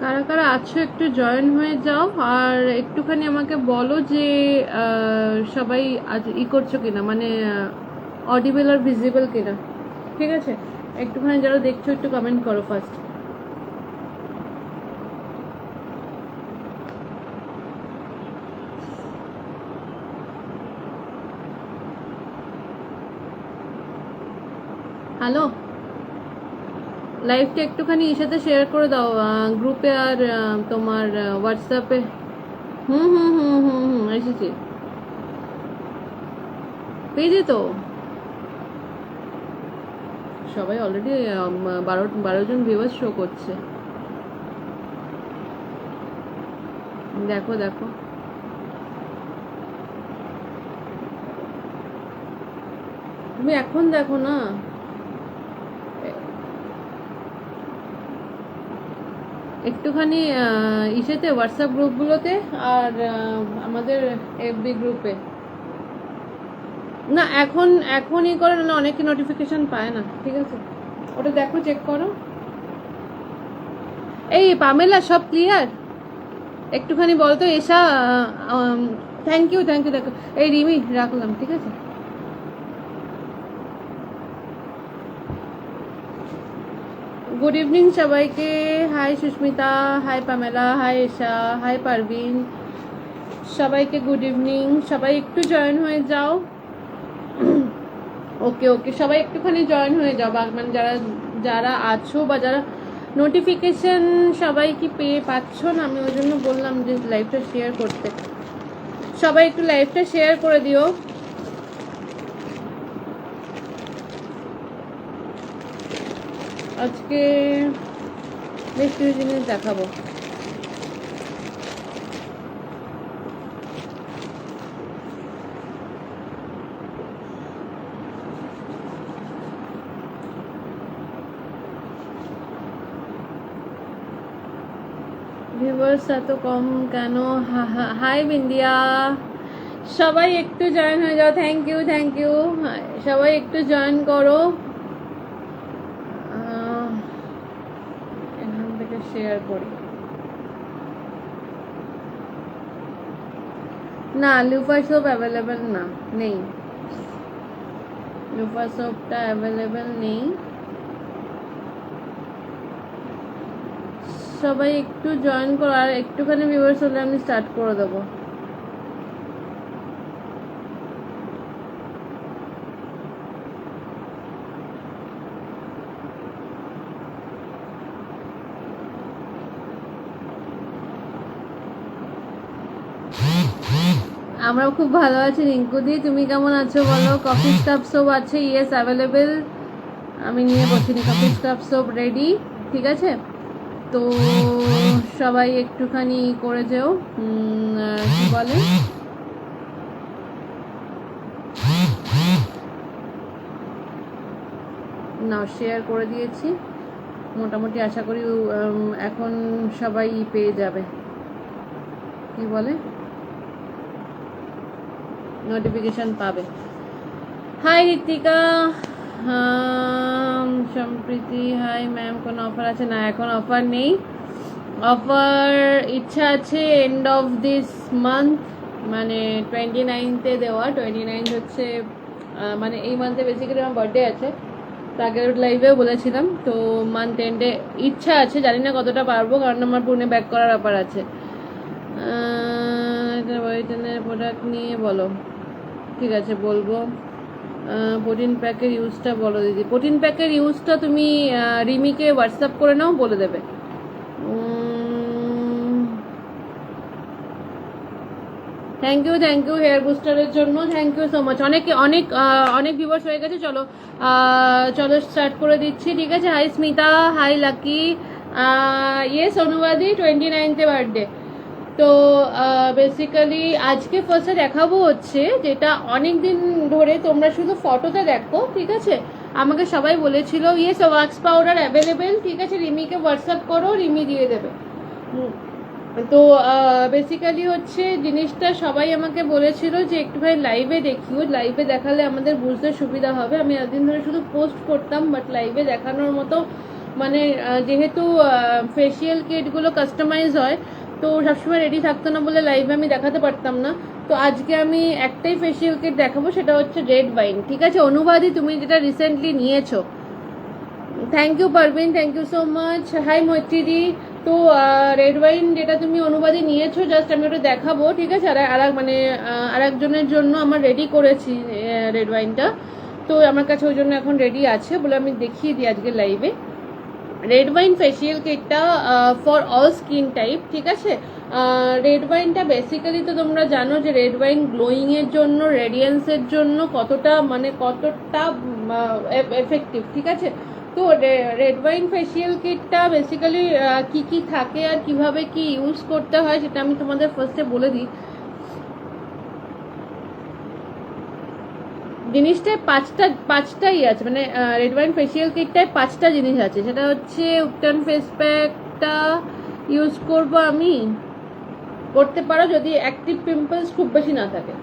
কারা কারা আছো একটু জয়েন হয়ে যাও, আর একটুখানি আমাকে বলো যে সবাই আজ করছো কিনা, মানে অডিবল আর ভিজিবল কিনা। ঠিক আছে, একটুখানি যারা দেখছো একটু কমেন্ট করো ফার্স্ট। হ্যালো, লাইভটা একটুখানি সাথে শেয়ার করে দাও গ্রুপে আর তোমার হোয়াটসঅ্যাপে। হুম হুম হুম হুম হুম এসেছি, পেয়েছি তো। সবাই অলরেডি 12 জন ভিউয়ার্স শো করছে। দেখো দেখো, তুমি এখন দেখো না। একটুখানি ইসেতে হোয়াটসঅ্যাপ গ্রুপগুলোতে আর আমাদের এফবি গ্রুপে। না এখন এখনই করে, না অনেকে নোটিফিকেশন পায় না। ঠিক আছে, ওটা দেখো, চেক করো। এই পামেলা সব ক্লিয়ার? একটুখানি বলো তো Esha. Thank you thank you. দেখো এই রিমি রাখলাম, ঠিক আছে। গুড ইভিনিং সবাইকে। Hi Susmita, hi Pamela, hi Esha, hi Parveen, সবাইকে গুড ইভিনিং। সবাই একটু জয়েন হয়ে যাও। ওকে ওকে, সবাই একটুখানি জয়েন হয়ে যাও, মানে যারা যারা আছো বা যারা নোটিফিকেশন সবাই কি পেয়ে পাচ্ছ না, আমি ওই জন্য বললাম যে লাইভটা শেয়ার করতে। সবাই একটু লাইভটা শেয়ার করে দিও। আজকে বেশ কিছু জিনিস দেখাবো। ভিউয়ার্স এত কম কেন? হাই বিন্দিয়া, সবাই একটু জয়েন হয়ে যাও। থ্যাংক ইউ থ্যাংক ইউ, সবাই একটু জয়েন করো। এখান থেকে শেয়ার করি। না লুফা সোপ অ্যাভেলেবেল না, নেই। লুফা সোপটা অ্যাভেলেবেল নেই। সবাই একটু জয়েন করো, আর একটুখানি ভিউয়ার্স হলে আমি স্টার্ট করে দেবো। আমরা খুব ভালো আছি রিঙ্কুদি, তুমি কেমন আছো বলো? কফি স্টাফ সোপ আছে? Yes available. আমি নিয়ে বসিনি, কফি স্টাফ সোপ রেডি। ঠিক আছে, তো সবাই একটুখানি করে যেও। কি বলে, না শেয়ার করে দিয়েছি মোটামুটি, আশা করি এখন সবাই পেয়ে যাবে। কি বলে, নোটিফিকেশন পাবে। হাই ঋতিকা, সম্প্রীতি, হাই ম্যাম। কোনো অফার আছে? না এখন অফার নেই। অফার ইচ্ছা আছে এন্ড অফ দিস মান্থ, মানে 29তে দেওয়া। 29 হচ্ছে মানে এই মান্থে বেসিক্যালি আমার বার্থডে আছে, তো আগের লাইভেও বলেছিলাম। তো মান্থ এন্ডে ইচ্ছা আছে, জানি না কতটা পারবো, কারণ আমার পুনে ব্যাক করার ব্যাপার আছে। ওয়েটেনের প্রোডাক্ট নিয়ে বলো। ঠিক আছে বলবো। প্রোটিন প্যাকের ইউজটা বলো দিদি। প্রোটিন প্যাকের ইউজটা তুমি রিমিকে হোয়াটসঅ্যাপ করে নাও, বলে দেবে। থ্যাংক ইউ হেয়ার বুস্টারের জন্য, থ্যাংক ইউ সো মাচ। অনেক অনেক অনেক ভিউয়ার্স হয়ে গেছে। চলো চলো স্টার্ট করে দিচ্ছি। ঠিক আছে, hi Smita, hi Lucky, yes অনুবাদী 29তে বার্থডে। তো বেসিক্যালি আজকে ফার্স্টে দেখাবো হচ্ছে যেটা অনেক দিন ধরে তোমরা শুধু ফটোতে দেখো। ঠিক আছে, আমাকে সবাই বলেছিল ইয়েস ওয়াক্স পাউডার অ্যাভেলেবেল। ঠিক আছে, রিমিকে হোয়াটসঅ্যাপ করো, রিমি দিয়ে দেবে। তো বেসিক্যালি হচ্ছে জিনিসটা সবাই আমাকে বলেছিল যে একটুখানি লাইভে দেখিও, লাইভে দেখালে আমাদের বুঝতে সুবিধা হবে। আমি এতদিন ধরে শুধু পোস্ট করতাম, বাট লাইভে দেখানোর মতো মানে যেহেতু ফেসিয়াল কিটগুলো কাস্টমাইজ হয়, তো সবসময় রেডি থাকতো না বলে লাইভে আমি দেখাতে পারতাম না। তো আজকে আমি একটাই ফেসিয়াল কিট দেখাবো, সেটা হচ্ছে রেড ওয়াইন। ঠিক আছে অনুবাদি, তুমি যেটা রিসেন্টলি নিয়েছো, thank you Parveen, thank you so much. Hi মৈত্রীদি। তো রেড ওয়াইন যেটা তুমি অনুবাদে নিয়েছো, জাস্ট আমি ওটা দেখাবো। ঠিক আছে, আর একজনের জন্য আমার রেডি করেছি রেড ওয়াইনটা, তো আমার কাছে ওই জন্য এখন রেডি আছে বলে আমি দেখিয়ে দিই আজকে লাইভে। রেড ওয়াইন ফেসিয়াল কিটটা ফর অল স্কিন টাইপ। ঠিক আছে, রেড ওয়াইনটা বেসিক্যালি তো তোমরা জানো যে রেড ওয়াইন গ্লোয়িংয়ের জন্য, রেডিয়েন্সের জন্য কতটা এফেক্টিভ। ঠিক আছে, তো রেড ওয়াইন ফেসিয়াল কিটটা বেসিক্যালি কি কি থাকে আর কিভাবে কি ইউজ করতে হয় সেটা আমি তোমাদের ফার্স্টে বলে দিই। জিনিসটায় পাঁচটাই আছে, মানে রেড ওয়াইন ফেসিয়াল কিটটায় 5টা জিনিস আছে। সেটা হচ্ছে উপটান ফেস প্যাকটা ইউজ করবো আমি, করতে পারো যদি অ্যাক্টিভ পিম্পলস খুব বেশি না থাকে।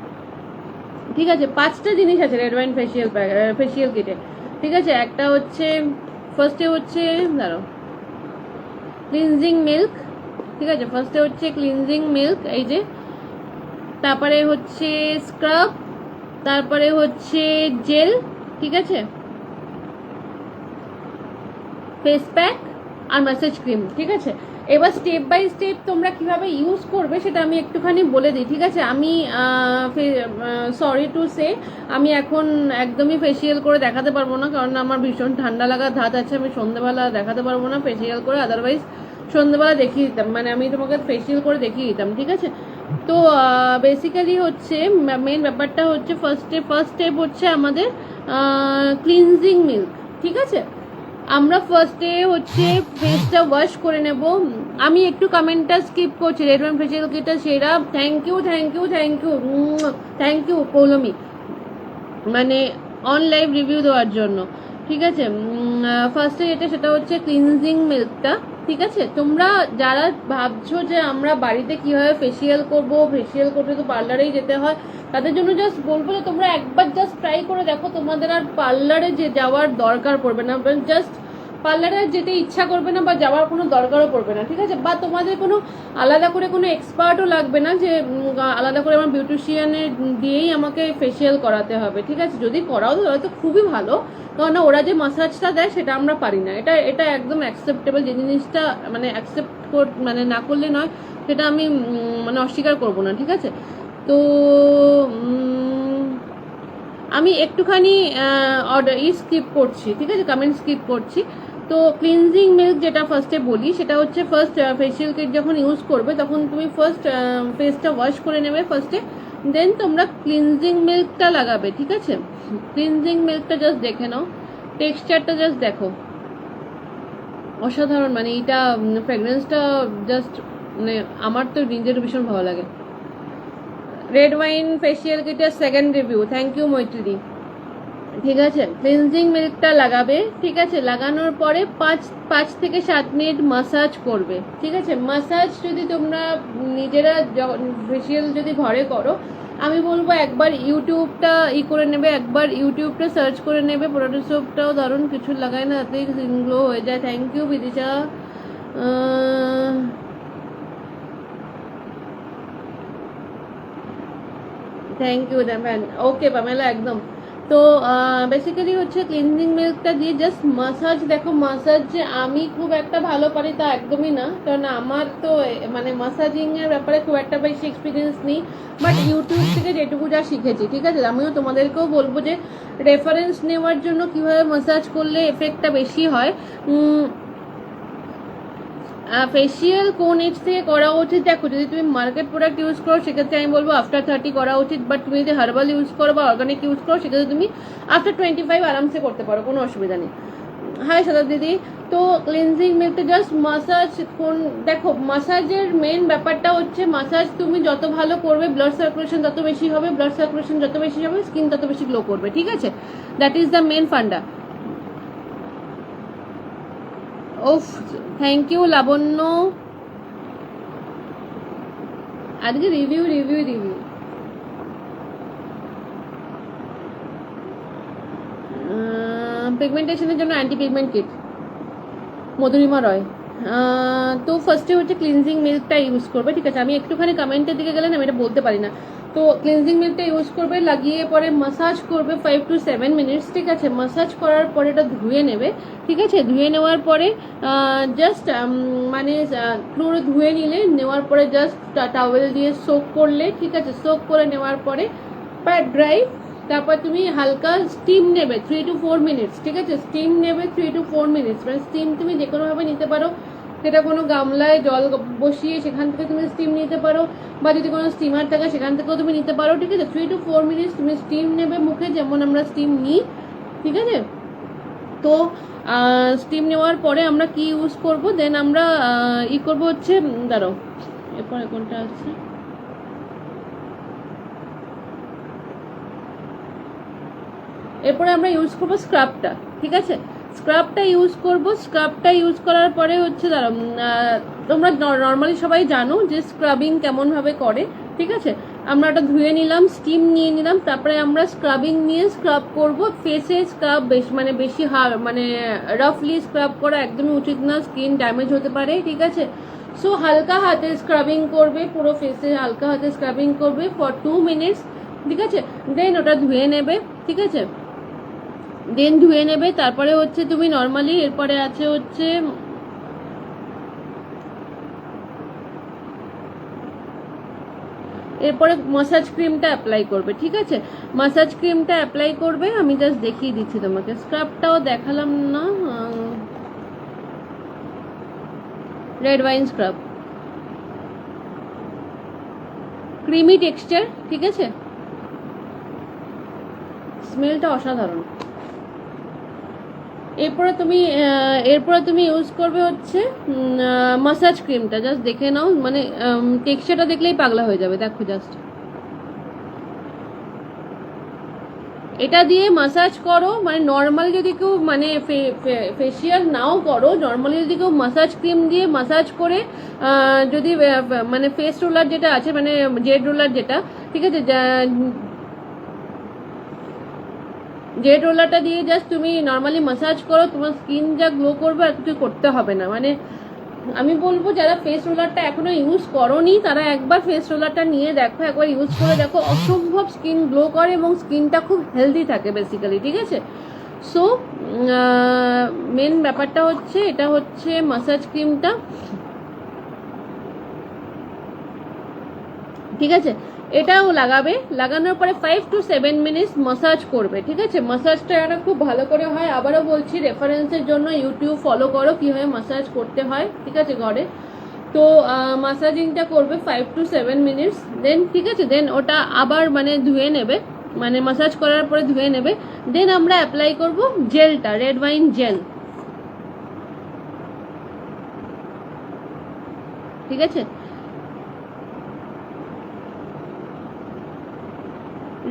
ঠিক আছে, 5টা জিনিস আছে রেড ওয়াইন ফেসিয়াল কিটে। ঠিক আছে, একটা হচ্ছে ফার্স্টে হচ্ছে ক্লিনজিং মিল্ক। ঠিক আছে, ফার্স্টে হচ্ছে ক্লিনজিং মিল্ক, এই যে। তারপরে হচ্ছে স্ক্রাব, তারপরে হচ্ছে জেল। ঠিক আছে, ফেস প্যাক আর ম্যাসেজ ক্রিম। ঠিক আছে, এবার স্টেপ বাই স্টেপ তোমরা কিভাবে ইউজ করবে সেটা আমি একটুখানি বলে দিই। ঠিক আছে, আমি সরি টু সে, আমি এখন একদমই ফেসিয়াল করে দেখাতে পারবো না, কারণ আমার ভীষণ ঠান্ডা লাগার ধাত আছে। আমি সন্ধ্যেবেলা দেখাতে পারবো না ফেসিয়াল করে, আদারওয়াইজ সন্ধ্যেবেলা দেখিয়ে দিতাম, মানে আমি তোমাকে ফেসিয়াল করে দেখিয়ে দিতাম। ঠিক আছে, তো বেসিক্যালি হচ্ছে মেন ব্যাপারটা হচ্ছে ফার্স্ট স্টেপ হচ্ছে আমাদের ক্লিনজিং মিল্ক। ঠিক আছে, আমরা ফার্স্টে হচ্ছে ফেসটা ওয়াশ করে নেব। আমি একটু কমেন্টটা স্কিপ করছি, রেড ওয়াইন ফেসিয়াল কিটটা সেরা। Thank you thank you thank you thank you Poulami, মানে অন লাইভ রিভিউ দেওয়ার জন্য। ঠিক আছে, ফার্স্টে যেটা সেটা হচ্ছে ক্লিনজিং মিল্কটা। ঠিক আছে, তোমরা যারা ভাবছো যে আমরা বাড়িতে কীভাবে ফেসিয়াল করতে তো পার্লারেই যেতে হয়, তাদের জন্য জাস্ট বলবো যে তোমরা একবার জাস্ট ট্রাই করে দেখো, তোমাদের আর পার্লারে যাওয়ার দরকার পড়বে না, জাস্ট পার্লারে যেতে ইচ্ছা করবে না বা যাওয়ার কোনো দরকারও পড়বে না। ঠিক আছে, বা তোমাদের কোনো আলাদা করে কোনো এক্সপার্টও লাগবে না যে আলাদা করে আমার বিউটিশিয়ানের দিয়েই আমাকে ফেসিয়াল করাতে হবে। ঠিক আছে, যদি করাও তো হয়তো খুবই ভালো, কারণ ওরা যে মাসাজটা দেয় সেটা আমরা পারি না। এটা একদম অ্যাকসেপ্টেবল, যে জিনিসটা মানে মানে না করলে নয়, সেটা আমি মানে অস্বীকার করবো না। ঠিক আছে, তো আমি একটুখানি স্কিপ করছি। ঠিক আছে, কমেন্ট স্কিপ করছি। তো ক্লিনজিং মিল্ক যেটা ফার্স্টে বলি, সেটা হচ্ছে ফার্স্ট ফেসিয়াল কিট যখন ইউজ করবে তখন তুমি ফার্স্ট ফেসটা ওয়াশ করে নেবে ফার্স্টে, দেন তোমরা ক্লিনজিং মিল্কটা লাগাবে। ঠিক আছে, ক্লিনজিং মিল্কটা জাস্ট দেখে নাও, টেক্সচারটা জাস্ট দেখো, অসাধারণ। মানে এটা ফ্রেগরেন্সটা জাস্ট মানে আমার তো নিজের ভীষণ ভালো লাগে। রেড ওয়াইন ফেসিয়াল কিটের second review, thank you Maitri. ঠিক আছে, ক্লিনজিং মিল্কটা লাগাবে। ঠিক আছে, লাগানোর পরে 5 থেকে 7 মিনিট মাসাজ করবে। ঠিক আছে, মাসাজ যদি তোমরা নিজেরা ফেসিয়াল যদি ঘরে করো, আমি বলবো একবার ইউটিউবটা করে নেবে, একবার ইউটিউবটা সার্চ করে নেবে। পটেটো সোপটাও দারুণ, কিছু লাগায় না, তাতেই গ্লো হয়ে যায়। Thank you Bidisha. Thank you okay Pamela, একদম। তো বেসিক্যালি হচ্ছে ক্লিনজিং মিল্কটা দিয়ে জাস্ট মাসাজ। দেখো, মাসাজ যে আমি খুব একটা ভালো পারি তা একদমই না, কারণ আমার তো মানে মাসাজিংয়ের ব্যাপারে খুব একটা বেশি এক্সপিরিয়েন্স নেই, বাট ইউটিউব থেকে যেটুকু যা শিখেছি। ঠিক আছে, আমিও তোমাদেরকেও বলবো যে রেফারেন্স নেওয়ার জন্য কীভাবে মাসাজ করলে এফেক্টটা বেশি হয়। ফেসিয়াল কোন এজ থেকে করা উচিত? দেখো, যদি তুমি মার্কেট প্রোডাক্ট ইউজ করো সেক্ষেত্রে আমি বলবো আফটার 30 করা উচিত, বাট তুমি যদি হার্বাল ইউজ করো বা অর্গানিক ইউজ করো সেক্ষেত্রে তুমি আফটার 25 আরামসে করতে পারো, কোনো অসুবিধা নেই। হাই সাদা দিদি। তো ক্লিনজিং মিল্কটা জাস্ট মাসাজ। দেখো, মাসাজের মেন ব্যাপারটা হচ্ছে মাসাজ তুমি যত ভালো করবে ব্লাড সার্কুলেশন তত বেশি হবে, ব্লাড সার্কুলেশন যত বেশি হবে স্কিন তত বেশি গ্লো করবে। ঠিক আছে, দ্যাট ইজ দ্য মেন ফান্ডা। ওফ, থ্যাংক ইউ লাবণ্য। আজকে রিভিউ পিগমেন্টেশনের জন্য anti pigment kit. Madhurima Roy. তো ফার্স্টে হচ্ছে ক্লিনজিং মিল্কটা ইউজ করবে, ঠিক আছে। আমি একটুখানি কমেন্টের দিকে গেলে না আমি এটা বলতে পারি না। তো ক্লিনজিং মিল্কটা ইউজ করবে, লাগিয়ে পরে মাসাজ করবে 5 to 7 মিনিটস, ঠিক আছে। মাসাজ করার পরে এটা ধুয়ে নেবে, ঠিক আছে। ধুয়ে নেওয়ার পরে জাস্ট মানে পুরো ধুয়ে নেওয়ার পরে জাস্ট টাওয়েল দিয়ে সোক করলে, ঠিক আছে। সোক করে নেওয়ার পরে প্যাড ড্রাই, তারপর তুমি হালকা স্টিম নেবে 3 to 4 মিনিটস, ঠিক আছে। স্টিম নেবে 3 to 4 মিনিটস, মানে স্টিম তুমি যে কোনোভাবে নিতে পারো, সেটা কোনো গামলায় জল বসিয়ে সেখান থেকে তুমি স্টিম নিতে পারো, বা যদি কোনো স্টিমার থাকে সেখান থেকেও তুমি নিতে পারো, ঠিক আছে। 3 to 4 মিনিটস তুমি স্টিম নেবে মুখে, যেমন আমরা স্টিম নিই, ঠিক আছে। তো স্টিম নেওয়ার পরে আমরা কি ইউজ করব, দেন আমরা করবো হচ্ছে, দাঁড়াও এরপরে কোনটা আছে, এরপরে আমরা ইউজ করবো স্ক্রাবটা, ঠিক আছে। স্ক্রাবটা ইউজ করব। স্ক্রাবটা ইউজ করার পরে হচ্ছে দাঁড়াও, তোমরা নর্মালি সবাই জানো যে স্ক্রাবিং কেমনভাবে করে, ঠিক আছে। আমরা ওটা ধুয়ে নিলাম, স্টিম নিয়ে নিলাম, তারপরে আমরা স্ক্রাবিং নিয়ে স্ক্রাব করব। ফেসে স্ক্রাব বেশি মানে রাফলি স্ক্রাব করা একদমই উচিত না, স্কিন ড্যামেজ হতে পারে, ঠিক আছে। সো হালকা হাতে স্ক্রাবিং করবে, পুরো ফেসে হালকা হাতে স্ক্রাবিং করবে ফর 2 মিনিটস, ঠিক আছে। দেন ওটা ধুয়ে নেবে, ঠিক আছে। দেন ধুয়ে নেবে, তারপরে হচ্ছে তুমি নর্মালি এরপরে আছে হচ্ছে এরপরে মাসাজ ক্রিমটা অ্যাপ্লাই করবে, ঠিক আছে। মাসাজ ক্রিমটা অ্যাপ্লাই করবে, আমি জাস্ট দেখিয়ে দিচ্ছি তোমাকে, স্ক্রাবটাও দেখালাম না। Red wine scrub, creamy texture, ঠিক আছে। স্মেলটা অসাধারণ। এরপরে তুমি ইউজ করবে হচ্ছে মাসাজ ক্রিমটা, জাস্ট দেখে নাও, মানে টেক্সচারটা দেখলেই পাগলা হয়ে যাবে, দেখো জাস্ট। এটা দিয়ে মাসাজ করো, মানে নর্মালি যদি কেউ মানে ফেসিয়াল নাও করো, নর্মালি যদি কেউ মাসাজ ক্রিম দিয়ে মাসাজ করে যদি মানে ফেস রোলার যেটা আছে, মানে জেড রোলার যেটা, ঠিক আছে, জেড রোলারটা দিয়ে জাস্ট তুমি নর্মালি মাসাজ করো, তোমার স্কিন যা গ্লো করবে আর কিছু করতে হবে না। মানে আমি বলবো যারা ফেস রোলারটা এখনো ইউজ করোনি তারা একবার ফেস রোলারটা নিয়ে দেখো, একবার ইউজ করে দেখো, অসম্ভব স্কিন গ্লো করে এবং স্কিনটা খুব হেলদি থাকে বেসিক্যালি, ঠিক আছে। সো মেন ব্যাপারটা হচ্ছে এটা হচ্ছে মাসাজ ক্রিমটা, ঠিক আছে। এটাও লাগাবে, লাগানোর পরে 5 to 7 মিনিটস মাসাজ করবে, ঠিক আছে। মাসাজটা এটা খুব ভালো করে হয়, আবারও বলছি রেফারেন্সের জন্য ইউটিউব ফলো করো কীভাবে মাসাজ করতে হয়, ঠিক আছে, ঘরে। তো মাসাজিংটা করবে 5 to 7 মিনিটস, দেন ঠিক আছে, দেন ওটা আবার মানে ধুয়ে নেবে, মানে মাসাজ করার পরে ধুয়ে নেবে। দেন আমরা অ্যাপ্লাই করব জেলটা, রেড ওয়াইন জেল, ঠিক আছে।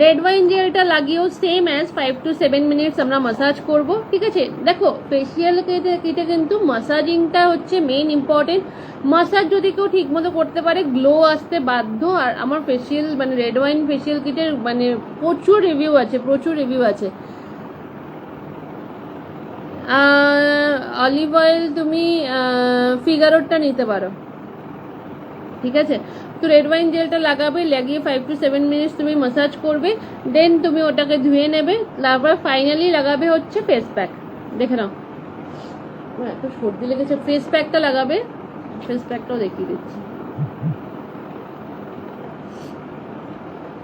রেড ওয়াইন জেলটা লাগিয়েও সেম অ্যাজ 5 to 7 মিনিটস আমরা মাসাজ করব, ঠিক আছে। দেখো ফেসিয়াল কিটে কিন্তু মাসাজিংটা হচ্ছে মেইন ইম্পর্টেন্ট। মাসাজ যদি কেউ ঠিকমতো করতে পারে গ্লো আসতে বাধ্য। আর আমার ফেসিয়াল মানে রেড ওয়াইন ফেসিয়াল কিটের মানে প্রচুর রিভিউ আছে। অলিভ অয়েল তুমি ফিগারোরটা নিতে পারো, ঠিক আছে। তো রেড ওয়াইন জেলটা লাগাবে, লাগিয়ে 5 to 7 মিনিটস তুমি মাসাজ করবে, দেন তুমি ওটাকে ধুয়ে নেবে, তারপর ফাইনালি লাগাবে হচ্ছে ফেস প্যাক। দেখে নাও এত সর্দি লেগেছে, ফেস প্যাকটা লাগাবে, ফেস প্যাকটাও দেখিয়ে দিচ্ছি,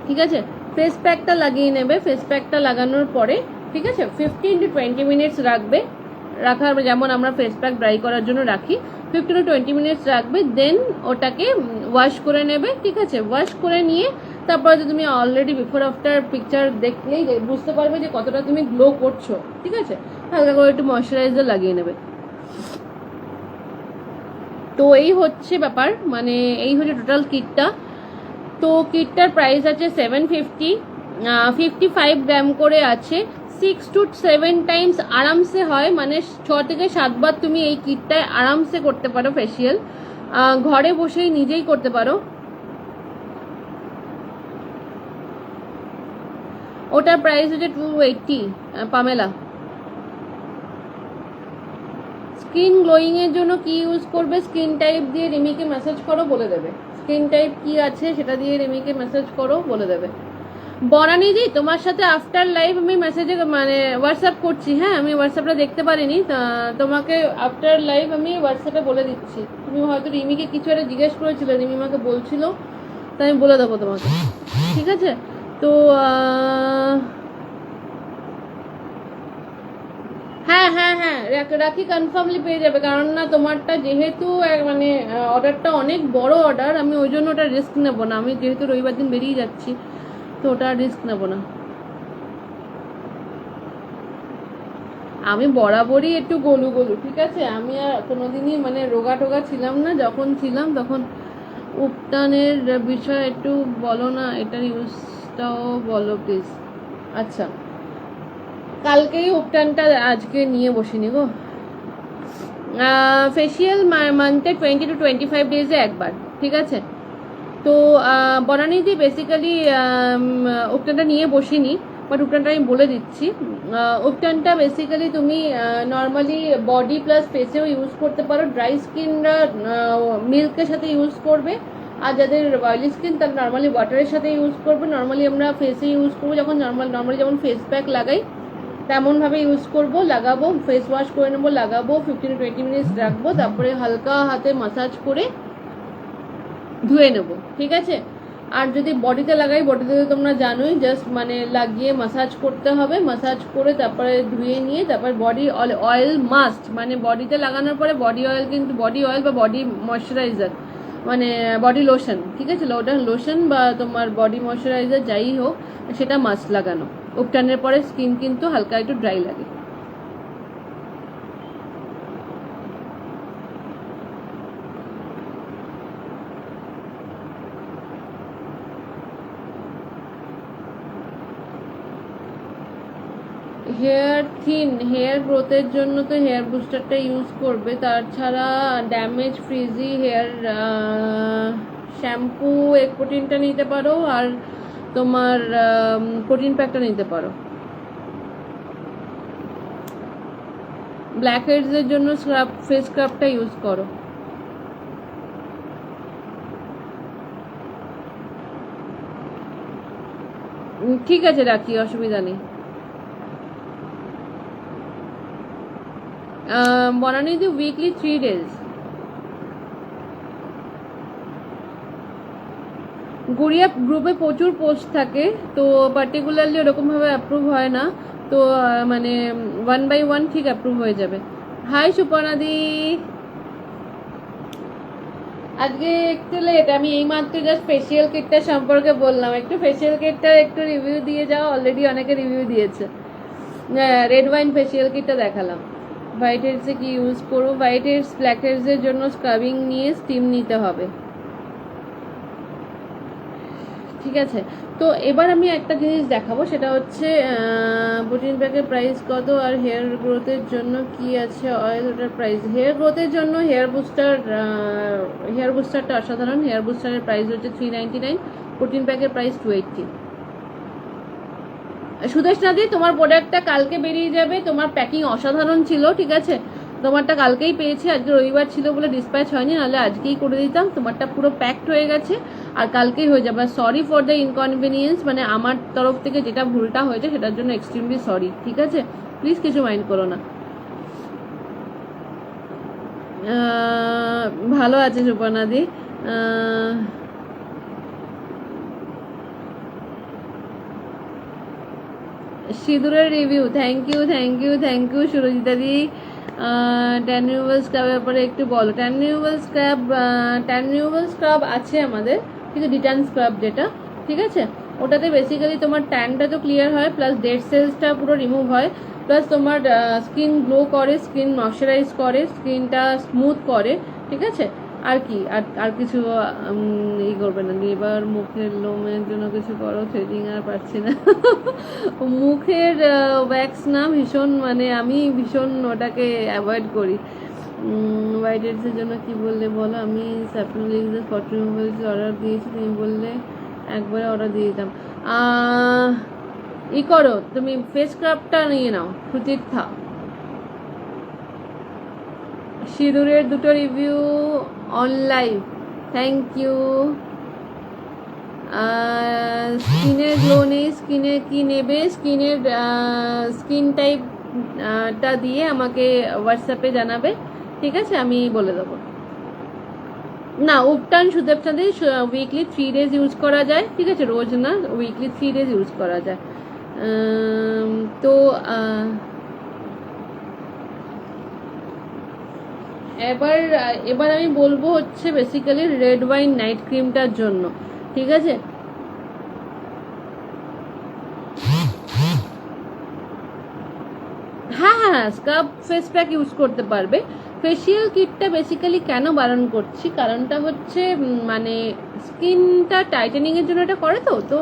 ঠিক আছে। ফেস প্যাকটা লাগিয়ে নেবে, ফেস প্যাকটা লাগানোর পরে ঠিক আছে 15 to 20 মিনিটস রাখবে, রাখার যেমন আমরা ফেস প্যাক ড্রাই করার জন্য রাখি 15 to 20 মিনিটস রাখবে, দেন ওটাকে ওয়াশ করে নেবে, ঠিক আছে। ওয়াশ করে নিয়ে তারপরে তুমি অলরেডি বিফোর আফটার পিকচার দেখলেই বুঝতে পারবে যে কতটা তুমি গ্লো করছো, ঠিক আছে। হালকা করে একটু ময়শ্চারাইজার লাগিয়ে নেবে। তো এই হচ্ছে ব্যাপার, মানে এই হচ্ছে টোটাল কিটটা। তো কিটটার প্রাইস আছে 750, 55 গ্রাম করে আছে, 6 to 7 টাইমস আরামসে হয়, মানে 6 থেকে 7 বার তুমি এই কিটটায় আরামসে করতে পারো ফেসিয়াল, ঘরে বসেই নিজেই করতে পারো। ওটার প্রাইস হচ্ছে 280 পামেলা। স্কিন গ্লোয়িং এর জন্য কি ইউজ করবে, স্কিন টাইপ দিয়ে রিমিকে মেসেজ করো, বলে দেবে। স্কিন টাইপ কি আছে সেটা দিয়ে রিমিকে মেসেজ করো, বলে দেবে। বনানীদি, তোমার সাথে আফটার লাইভ আমি মেসেজে মানে হোয়াটসঅ্যাপ করছি। হ্যাঁ, আমি হোয়াটসঅ্যাপটা দেখতে পারিনি, তোমাকে আফটার লাইভ আমি হোয়াটসঅ্যাপে বলে দিচ্ছি। তুমি হয়তো রিমিকে কিছু একটা জিজ্ঞেস করেছিলে, রিমি আমাকে বলছিল, তাই আমি বলে দেবো তোমাকে, ঠিক আছে? তো হ্যাঁ হ্যাঁ হ্যাঁ, রাখি কনফার্মলি পেয়ে যাবে, কারণ না তোমারটা যেহেতু মানে অর্ডারটা অনেক বড় অর্ডার, আমি ওই জন্য ওটা রিস্ক নেবো না। আমি যেহেতু রবিবার দিন বেরিয়ে যাচ্ছি, তো ওটা রিস্ক নেবো না। আমি বরাবরই একটু গলু, ঠিক আছে? আমি আর কোনোদিনই মানে রোগা টোগা ছিলাম না, যখন ছিলাম তখন। উপটানের বিষয় একটু বলো না, এটার ইউজটাও বলো প্লিজ। আচ্ছা, কালকেই উপটানটা আজকে নিয়ে বসিনি গো। ফেসিয়াল মান্থে 20 to 25 ডেজে একবার, ঠিক আছে? তো বনানীদি বেসিক্যালি উপটানটা নিয়ে বসিনি, বাট উপটানটা আমি বলে দিচ্ছি। উপটানটা বেসিক্যালি তুমি নর্মালি বডি প্লাস ফেসেও ইউজ করতে পারো। ড্রাই স্কিনরা মিল্কের সাথে ইউজ করবে, আর যাদের অয়েলি স্কিন তারা নর্মালি ওয়াটারের সাথে ইউজ করবে। নর্মালি আমরা ফেসে ইউজ করবো যখন নর্মালি যেমন ফেস প্যাক লাগাই তেমনভাবে ইউজ করবো, লাগাবো, ফেস ওয়াশ করে নেবো, লাগাবো, 15 to 20 মিনিটস রাখবো, তারপরে হালকা হাতে মাসাজ করে ধুয়ে নেবো, ঠিক আছে? আর যদি বডিতে লাগাই, বডিতে তো তোমরা জানোই, জাস্ট মানে লাগিয়ে মাসাজ করতে হবে, মাসাজ করে তারপরে ধুয়ে নিয়ে তারপর বডি অয়েল মাস্ট, মানে বডিতে লাগানোর পরে বডি অয়েল, কিন্তু বডি অয়েল বা বডি ময়শ্চারাইজার মানে বডি লোশন, ঠিক আছে? ওটা লোশন বা তোমার বডি ময়শ্চারাইজার যাই হোক, সেটা মাস্ট লাগানো। উপটানের পরে স্কিন কিন্তু হালকা একটু ড্রাই লাগে। হেয়ার থিন, হেয়ার গ্রোথের জন্য তো হেয়ার বুস্টারটা ইউজ করবে। তাছাড়া ড্যামেজ ফ্রিজি হেয়ার শ্যাম্পু এক প্রোটিনটা নিতে পারো, আর তোমার প্রোটিন প্যাকটা নিতে পারো। ব্ল্যাক হেডসের জন্য স্ক্রাব, ফেস স্ক্রাবটা ইউজ করো। ঠিক আছে, রাখি, অসুবিধা নেই। বনানীদি উইকলি 3 days। গুড়িয়া গ্রুপে প্রচুর পোস্ট থাকে, তো পার্টিকুলারলি ওরকমভাবে অ্যাপ্রুভ হয় না, তো মানে 1 by 1 ঠিক অ্যাপ্রুভ হয়ে যাবে। হাই সুপর্ণাদি, আজকে একটু লেট, আমি এইমাত্র জাস্ট ফেসিয়াল কিটটা সম্পর্কে বললাম। একটু ফেসিয়াল কিটটার একটু রিভিউ দিয়ে যাও, অলরেডি অনেকে রিভিউ দিয়েছে। রেড ওয়াইন ফেসিয়াল কিটটা দেখালাম। হোয়াইট হেডসে কি ইউজ করবো? হোয়াইট হেডস ব্ল্যাক হেডসের জন্য স্ক্রাবিং নিয়ে স্টিম নিতে হবে, ঠিক আছে? তো এবার আমি একটা জিনিস দেখাবো, সেটা হচ্ছে প্রোটিন প্যাকের প্রাইস কত, আর হেয়ার গ্রোথের জন্য কি আছে অয়েল, ওটার প্রাইস। হেয়ার গ্রোথের জন্য হেয়ার বুস্টারটা অসাধারণ। হেয়ার বুস্টারের প্রাইস হচ্ছে 399, প্রোটিন প্যাকের প্রাইস 280। সুদেশনাদি, তোমার প্রোডাক্টটা কালকে বেরিয়ে যাবে, তোমার প্যাকিং অসাধারণ ছিল, ঠিক আছে? তোমারটা কালকেই পেয়েছি, আজকে রবিবার ছিল বলে ডিসপ্যাচ হয়নি, নাহলে আজকেই করে দিতাম। তোমারটা পুরো প্যাকড হয়ে গেছে, আর কালকেই হয়ে যাবে। সরি ফর দ্য ইনকনভিনিয়েন্স, মানে আমার তরফ থেকে যেটা ভুলটা হয়েছে সেটার জন্য এক্সট্রিমলি সরি, ঠিক আছে? প্লিজ কিছু মাইন্ড করো না। ভালো আছে সুপর্ণাদি। সিঁদুরের রিভিউ, থ্যাংক ইউ সুরজিতাদি। ট্যান রিমুভাল স্ক্রাবের ব্যাপারে একটু বলো। ট্যান রিমুভাল স্ক্রাব আছে আমাদের, কিন্তু ডিটান স্ক্রাব যেটা, ঠিক আছে? ওটাতে বেসিক্যালি তোমার ট্যানটা তো ক্লিয়ার হয়, প্লাস ডেড সেলসটা পুরো রিমুভ হয়, প্লাস তোমার স্কিন গ্লো করে, স্কিন ময়শ্চারাইজ করে, স্কিনটা স্মুথ করে, ঠিক আছে? আর কি, আর কিছু ই করবে না। এবার মুখের লোমের জন্য কিছু করো, থ্রেডিং আর পারছি না। মুখের ওয়্যাক্স না, ভীষণ মানে আমি ভীষণ ওটাকে অ্যাভয়েড করি। হোয়াইট হেডসের জন্য কি বললে বলো। আমি স্যাপ্রোলিক্সের ফটো রিমুভালস অর্ডার দিয়েছি, তুমি বললে একবারে অর্ডার দিয়ে দিতাম। ই করো, তুমি ফেস স্ক্রাবটা নিয়ে নাও, সুতীর্থা। সিঁদুরের দুটো review on live, thank you. স্কিনের গ্লো নেই, স্কিনে কি নেবে, স্কিনের স্কিন টাইপটা দিয়ে আমাকে হোয়াটসঅ্যাপে জানাবে, ঠিক আছে, আমি বলে দেবো। না, উপটান সুদেবটাতে উইকলি 3 days ইউজ করা যায়, ঠিক আছে, রোজ না, উইকলি 3 days ইউজ করা যায়। তো এবার আমি বলবো হচ্ছে বেসিক্যালি রেড ওয়াইন নাইট ক্রিমটার জন্য, ঠিক আছে। হ্যাঁ, স্ক্রাব ফেস প্যাক ইউজ করতে পারবে। ফেসিয়াল কিটটা বেসিক্যালি কেন বারণ করছি, কারণটা হচ্ছে মানে স্কিনটা টাইটেনিংয়ের জন্য এটা করে, তো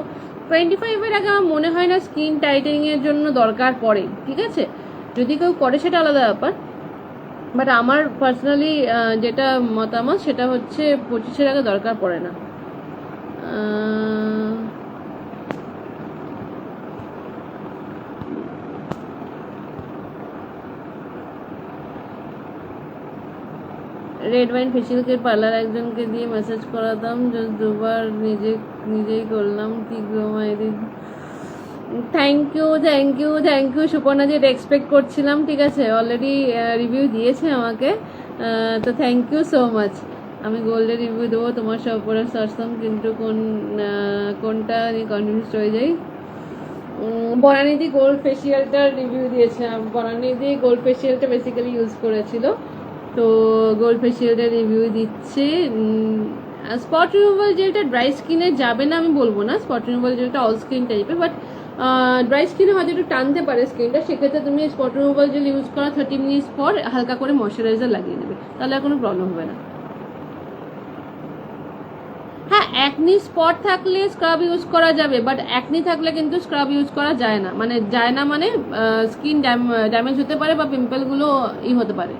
25-এর আগে আমার মনে হয় না স্কিন টাইটেনিংয়ের জন্য দরকার পড়ে, ঠিক আছে। যদি কেউ করে সেটা আলাদা ব্যাপার, বাট আমার পার্সোনালি যেটা মতামত সেটা হচ্ছে 25-এর আগে দরকার পড়ে না। Red wine facial kit parlour একজনকে দিয়ে মেসেজ করাতাম, জাস্ট 2বার নিজেই করলাম, কি গ্লো মাইরি। থ্যাংক ইউ সুপর্ণা, যে এটা এক্সপেক্ট করছিলাম, ঠিক আছে, অলরেডি রিভিউ দিয়েছে আমাকে, তো থ্যাংক ইউ সো মাচ। আমি গোল্ডের রিভিউ দেবো, তোমার সব পরে সার্চতাম, কিন্তু কোনটা নিয়ে কনফিউজ হয়ে যাই। বনানিদি গোল্ড ফেসিয়ালটার রিভিউ দিয়েছে, বনানিদি গোল্ড ফেসিয়ালটা বেসিক্যালি ইউজ করেছিল, তো গোল্ড ফেসিয়ালটা রিভিউ দিচ্ছে। স্পট রিমুভাল জেলটা ড্রাই স্কিনে যাবে না আমি বলবো না, স্পট রিমুভাল জেলটা অল স্কিন টাইপের, বাট ড্রাই স্কিনে হয়তো একটু টানতে পারে স্কিনটা, সেক্ষেত্রে তুমি স্পট রিমুভাল জেল ইউজ করা 30 minutes পর হালকা করে ময়শ্চারাইজার লাগিয়ে নেবে, তাহলে আর কোনো প্রবলেম হবে না। হ্যাঁ, অ্যাকনি স্পট থাকলে স্ক্রাব ইউজ করা যাবে, বাট অ্যাকনি থাকলে কিন্তু স্ক্রাব ইউজ করা যায় না, মানে স্কিন ড্যামেজ হতে পারে বা পিম্পলগুলো হতে পারে।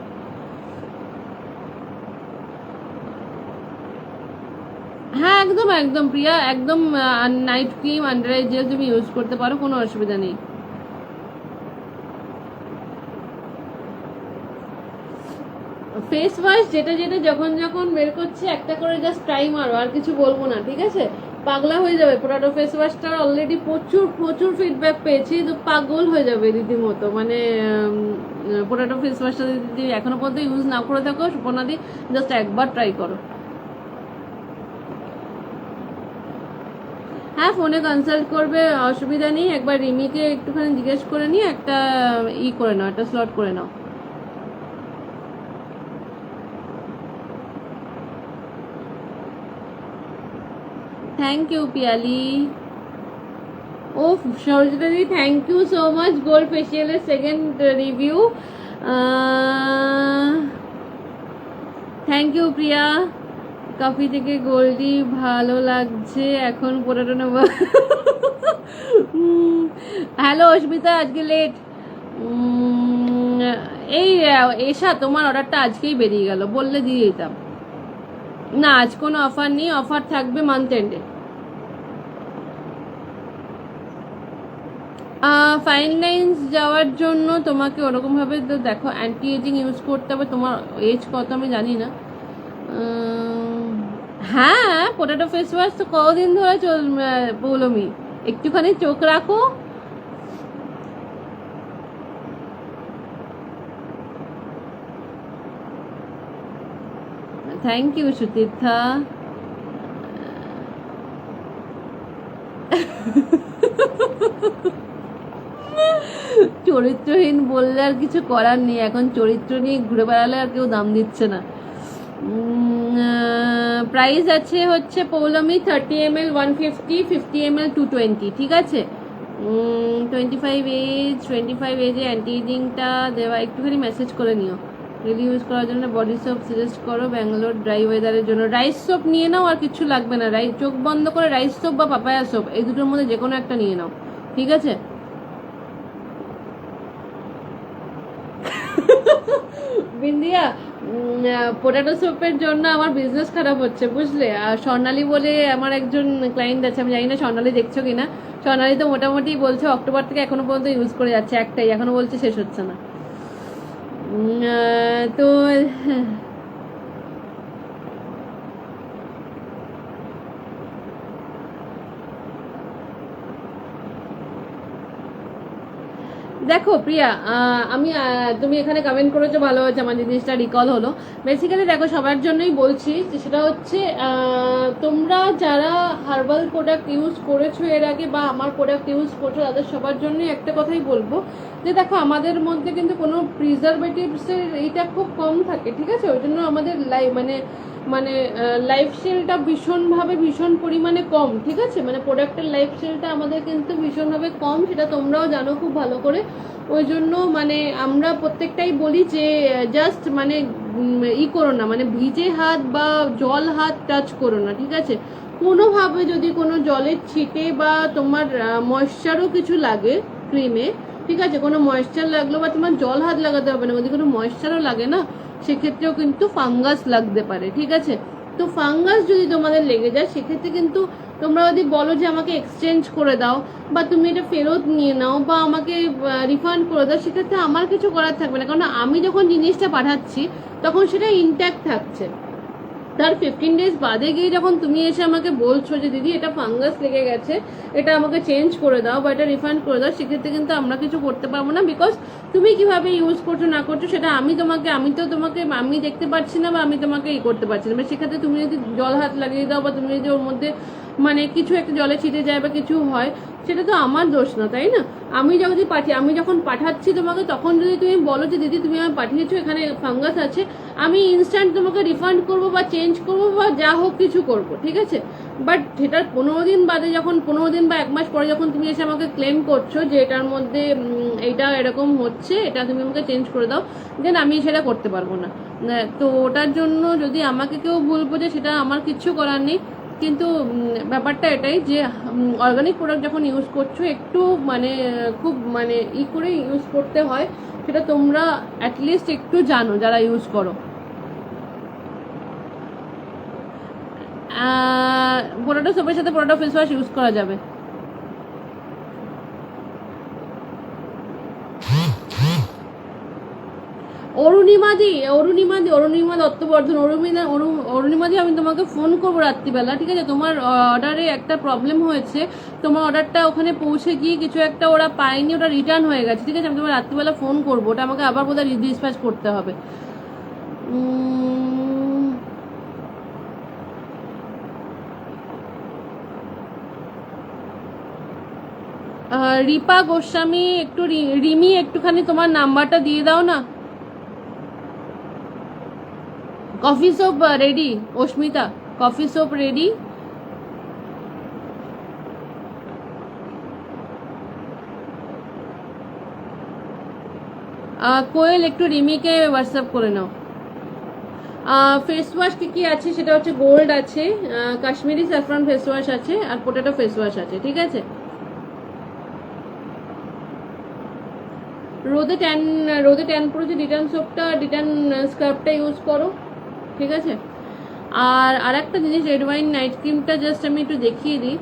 হ্যাঁ, একদম প্রিয়া, একদম night cream under eye jail তুমি ইউজ করতে পারো, কোনো অসুবিধা নেই। ফেস ওয়াশ যেটা যখন বের করছে একটা করে জাস্ট ট্রাই মারো, আর কিছু বলবো না, ঠিক আছে, পাগলা হয়ে যাবে। পোটাটো ফেস ওয়াশটার অলরেডি প্রচুর ফিডব্যাক পেয়েছি, তো পাগল হয়ে যাবে রীতিমতো, মানে পোটাটো ফেস ওয়াশটা যদি এখনো পর্যন্ত ইউজ না করে থাকো, সুপর্ণাদি জাস্ট একবার ট্রাই করো। হ্যাঁ, ফোনে কনসাল্ট করবে, অসুবিধা নেই, একবার রিমিকে একটুখানি জিজ্ঞেস করে নিয়ে একটা করে নাও, একটা স্লট করে নাও। Thank you Piyali. ও সরজিতাদি, thank you so much, gold ফেসিয়ালের second review, thank you Priya. Coffee থেকে গোল্ডি ভালো লাগছে, এখন পোটাটো নেব। হ্যালো অস্মিতা, আজকে লেট। এই এসা, তোমার অর্ডারটা আজকেই বেরিয়ে গেল, বললে দিয়ে দিতাম। না, আজ কোনো অফার নেই, অফার থাকবে মান্থ এন্ডে। ফাইন লাইন্স যাওয়ার জন্য তোমাকে ওরকমভাবে তো দেখো অ্যান্টি এজিং ইউজ করতে হবে, তোমার এজ কত আমি জানি না। হ্যাঁ, পোটাটো ফেস ওয়াশ তো কতদিন ধরে পৌলমি, একটুখানি চোখ রাখো। Thank you Sutirtha. চরিত্রহীন বললে আর কিছু করার নেই, এখন চরিত্র নিয়ে ঘুরে বেড়ালে আর কেউ দাম দিচ্ছে না। প্রাইস আছে হচ্ছে পৌলমি 30 ml 150, 50 ml 220, ঠিক আছে। 25 এজে অ্যান্টি এজিংটা দেওয়া, একটুখানি মেসেজ করে নিও। ডেলি ইউজ করার জন্য বডি সোপ সাজেস্ট করো ব্যাঙ্গালোর ড্রাই ওয়েদারের জন্য। রাইস সোপ নিয়ে নাও, আর কিছু লাগবে না, চোখ বন্ধ করে রাইস সোপ বা পাপায়া সোপ, এই দুটোর মধ্যে যে কোনো একটা নিয়ে নাও, ঠিক আছে। বিন্দিয়া, পোটাটো সোপের জন্য আমার বিজনেস খারাপ হচ্ছে, বুঝলে। আর স্বর্ণালী বলে আমার একজন ক্লায়েন্ট আছে, আমি জানি না স্বর্ণালী দেখছো কিনা। স্বর্ণালী তো মোটামুটি বলছে অক্টোবর থেকে এখনো পর্যন্ত ইউজ করে যাচ্ছে, একটাই এখনো বলছে শেষ হচ্ছে না। তো দেখো প্রিয়া, আমি তুমি এখানে কমেন্ট করেছো, ভালো হয়েছে, আমার জিনিসটা রিকল হলো। বেসিক্যালি দেখো, সবার জন্যই বলছি যে সেটা হচ্ছে তোমরা যারা হার্বাল প্রোডাক্ট ইউজ করেছো এর আগে বা আমার প্রোডাক্ট ইউজ করছো, তাদের সবার জন্যই একটা কথাই বলবো যে দেখো, আমাদের মধ্যে কিন্তু কোনো প্রিজারভেটিভসের এইটা খুব কম থাকে, ঠিক আছে? ওই জন্য আমাদের মানে লাইফস্টাইলটা ভীষণ পরিমাণে কম, ঠিক আছে? মানে প্রোডাক্টের লাইফস্টাইলটা আমাদের কিন্তু ভীষণভাবে কম, সেটা তোমরাও জানো খুব ভালো করে। ওই জন্য মানে আমরা প্রত্যেকটাই বলি যে জাস্ট মানে করো না, মানে ভিজে হাত বা জল হাত টাচ করো না, ঠিক আছে? কোনোভাবে যদি কোনো জলের ছিটে বা তোমার ময়েশ্চারও কিছু লাগে ক্রিমে, ঠিক আছে, কোনো ময়েশ্চার লাগলো বা তোমার জল হাত লাগাতে হবে না, যদি কোনো ময়েশ্চারও লাগে না, সেক্ষেত্রেও কিন্তু ফাঙ্গাস লাগতে পারে, ঠিক আছে? তো ফাঙ্গাস যদি তোমাদের লেগে যায়, সেক্ষেত্রে কিন্তু তোমরা যদি বলো যে আমাকে এক্সচেঞ্জ করে দাও বা তুমি এটা ফেরত নিয়ে নাও বা আমাকে রিফান্ড করে দাও, সেক্ষেত্রে আমার কিছু করার থাকবে না, কারণ আমি যখন জিনিসটা পাঠাচ্ছি তখন সেটা ইনট্যাক্ট থাকছে। তার 15 ডেজ বাদে গিয়ে যখন তুমি এসে আমাকে বলছো যে দিদি এটা ফাঙ্গাস লেগে গেছে, এটা আমাকে চেঞ্জ করে দাও বা এটা রিফান্ড করে দাও, সেক্ষেত্রে কিন্তু আমরা কিছু করতে পারবো না। বিকজ তুমি কিভাবে ইউজ করছো না করছো সেটা আমি দেখতে পাচ্ছি না বা আমি তোমাকে করতে পারছি না। সেক্ষেত্রে তুমি যদি জল হাত লাগিয়ে দাও বা তুমি যদি ওর মধ্যে মানে কিছু একটা জলে ছিটে যায় বা কিছু হয়, সেটা তো আমার দোষ না, তাই না? আমি যখন পাঠাচ্ছি তোমাকে, তখন যদি তুমি বলো যে দিদি তুমি আমাকে পাঠিয়েছো, এখানে ফাঙ্গাস আছে, আমি ইনস্ট্যান্ট তোমাকে রিফান্ড করবো বা চেঞ্জ করবো বা যা হোক কিছু করবো, ঠিক আছে? বাট সেটার 15 দিন বাদে, যখন 15 দিন বা 1 মাস পরে যখন তুমি এসে আমাকে ক্লেম করছো যে এটার মধ্যে এইটা এরকম হচ্ছে, এটা তুমি আমাকে চেঞ্জ করে দাও, দেন আমি সেটা করতে পারবো না। তো ওটার জন্য যদি আমাকে কেউ ভুল বোঝে, সেটা আমার কিচ্ছু করার নেই। কিন্তু ব্যাপারটা এটাই যে অর্গানিক প্রোডাক্ট যখন ইউজ করছো, একটু মানে খুব মানে করে ইউজ করতে হয়, সেটা তোমরা অ্যাটলিস্ট একটু জানো যারা ইউজ করো। পোটাটো সোপের সাথে পোটাটো ফেস ওয়াশ ইউজ করা যাবে। অরুণিমা দত্তবর্ধন, অরুণিমাদি, আমি তোমাকে ফোন করবো রাত্রিবেলা, ঠিক আছে? তোমার অর্ডারে একটা প্রবলেম হয়েছে, তোমার অর্ডারটা ওখানে পৌঁছে গিয়ে কিছু একটা ওরা পায়নি, ওটা রিটার্ন হয়ে গেছে, ঠিক আছে? আমি তোমার রাত্রিবেলা ফোন করবো, ওটা আমাকে আবার বোধহয় ডিসপ্যাচ করতে হবে। রিপা গোস্বামী, একটু রিমি, একটুখানি তোমার নাম্বারটা দিয়ে দাও না। Coffee soap ready? Asmita, coffee soap ready? Koel, একটু রিমিকে হোয়াটসঅ্যাপ করে নাও। ফেস ওয়াশ কি আছে সেটা হচ্ছে গোল্ড আছে, কাশ্মীরি স্যাফরন ফেস ওয়াশ আছে, আর পোটাটো ফেস ওয়াশ আছে, ঠিক আছে? রোদে ট্যান পড়েছে, ডিটান স্কার্ফটা ইউজ করো, ঠিক আছে? আর একটা জিনিস, রেড ওয়াইন নাইট ক্রিমটা জাস্ট আমি একটু দেখিয়ে দিই।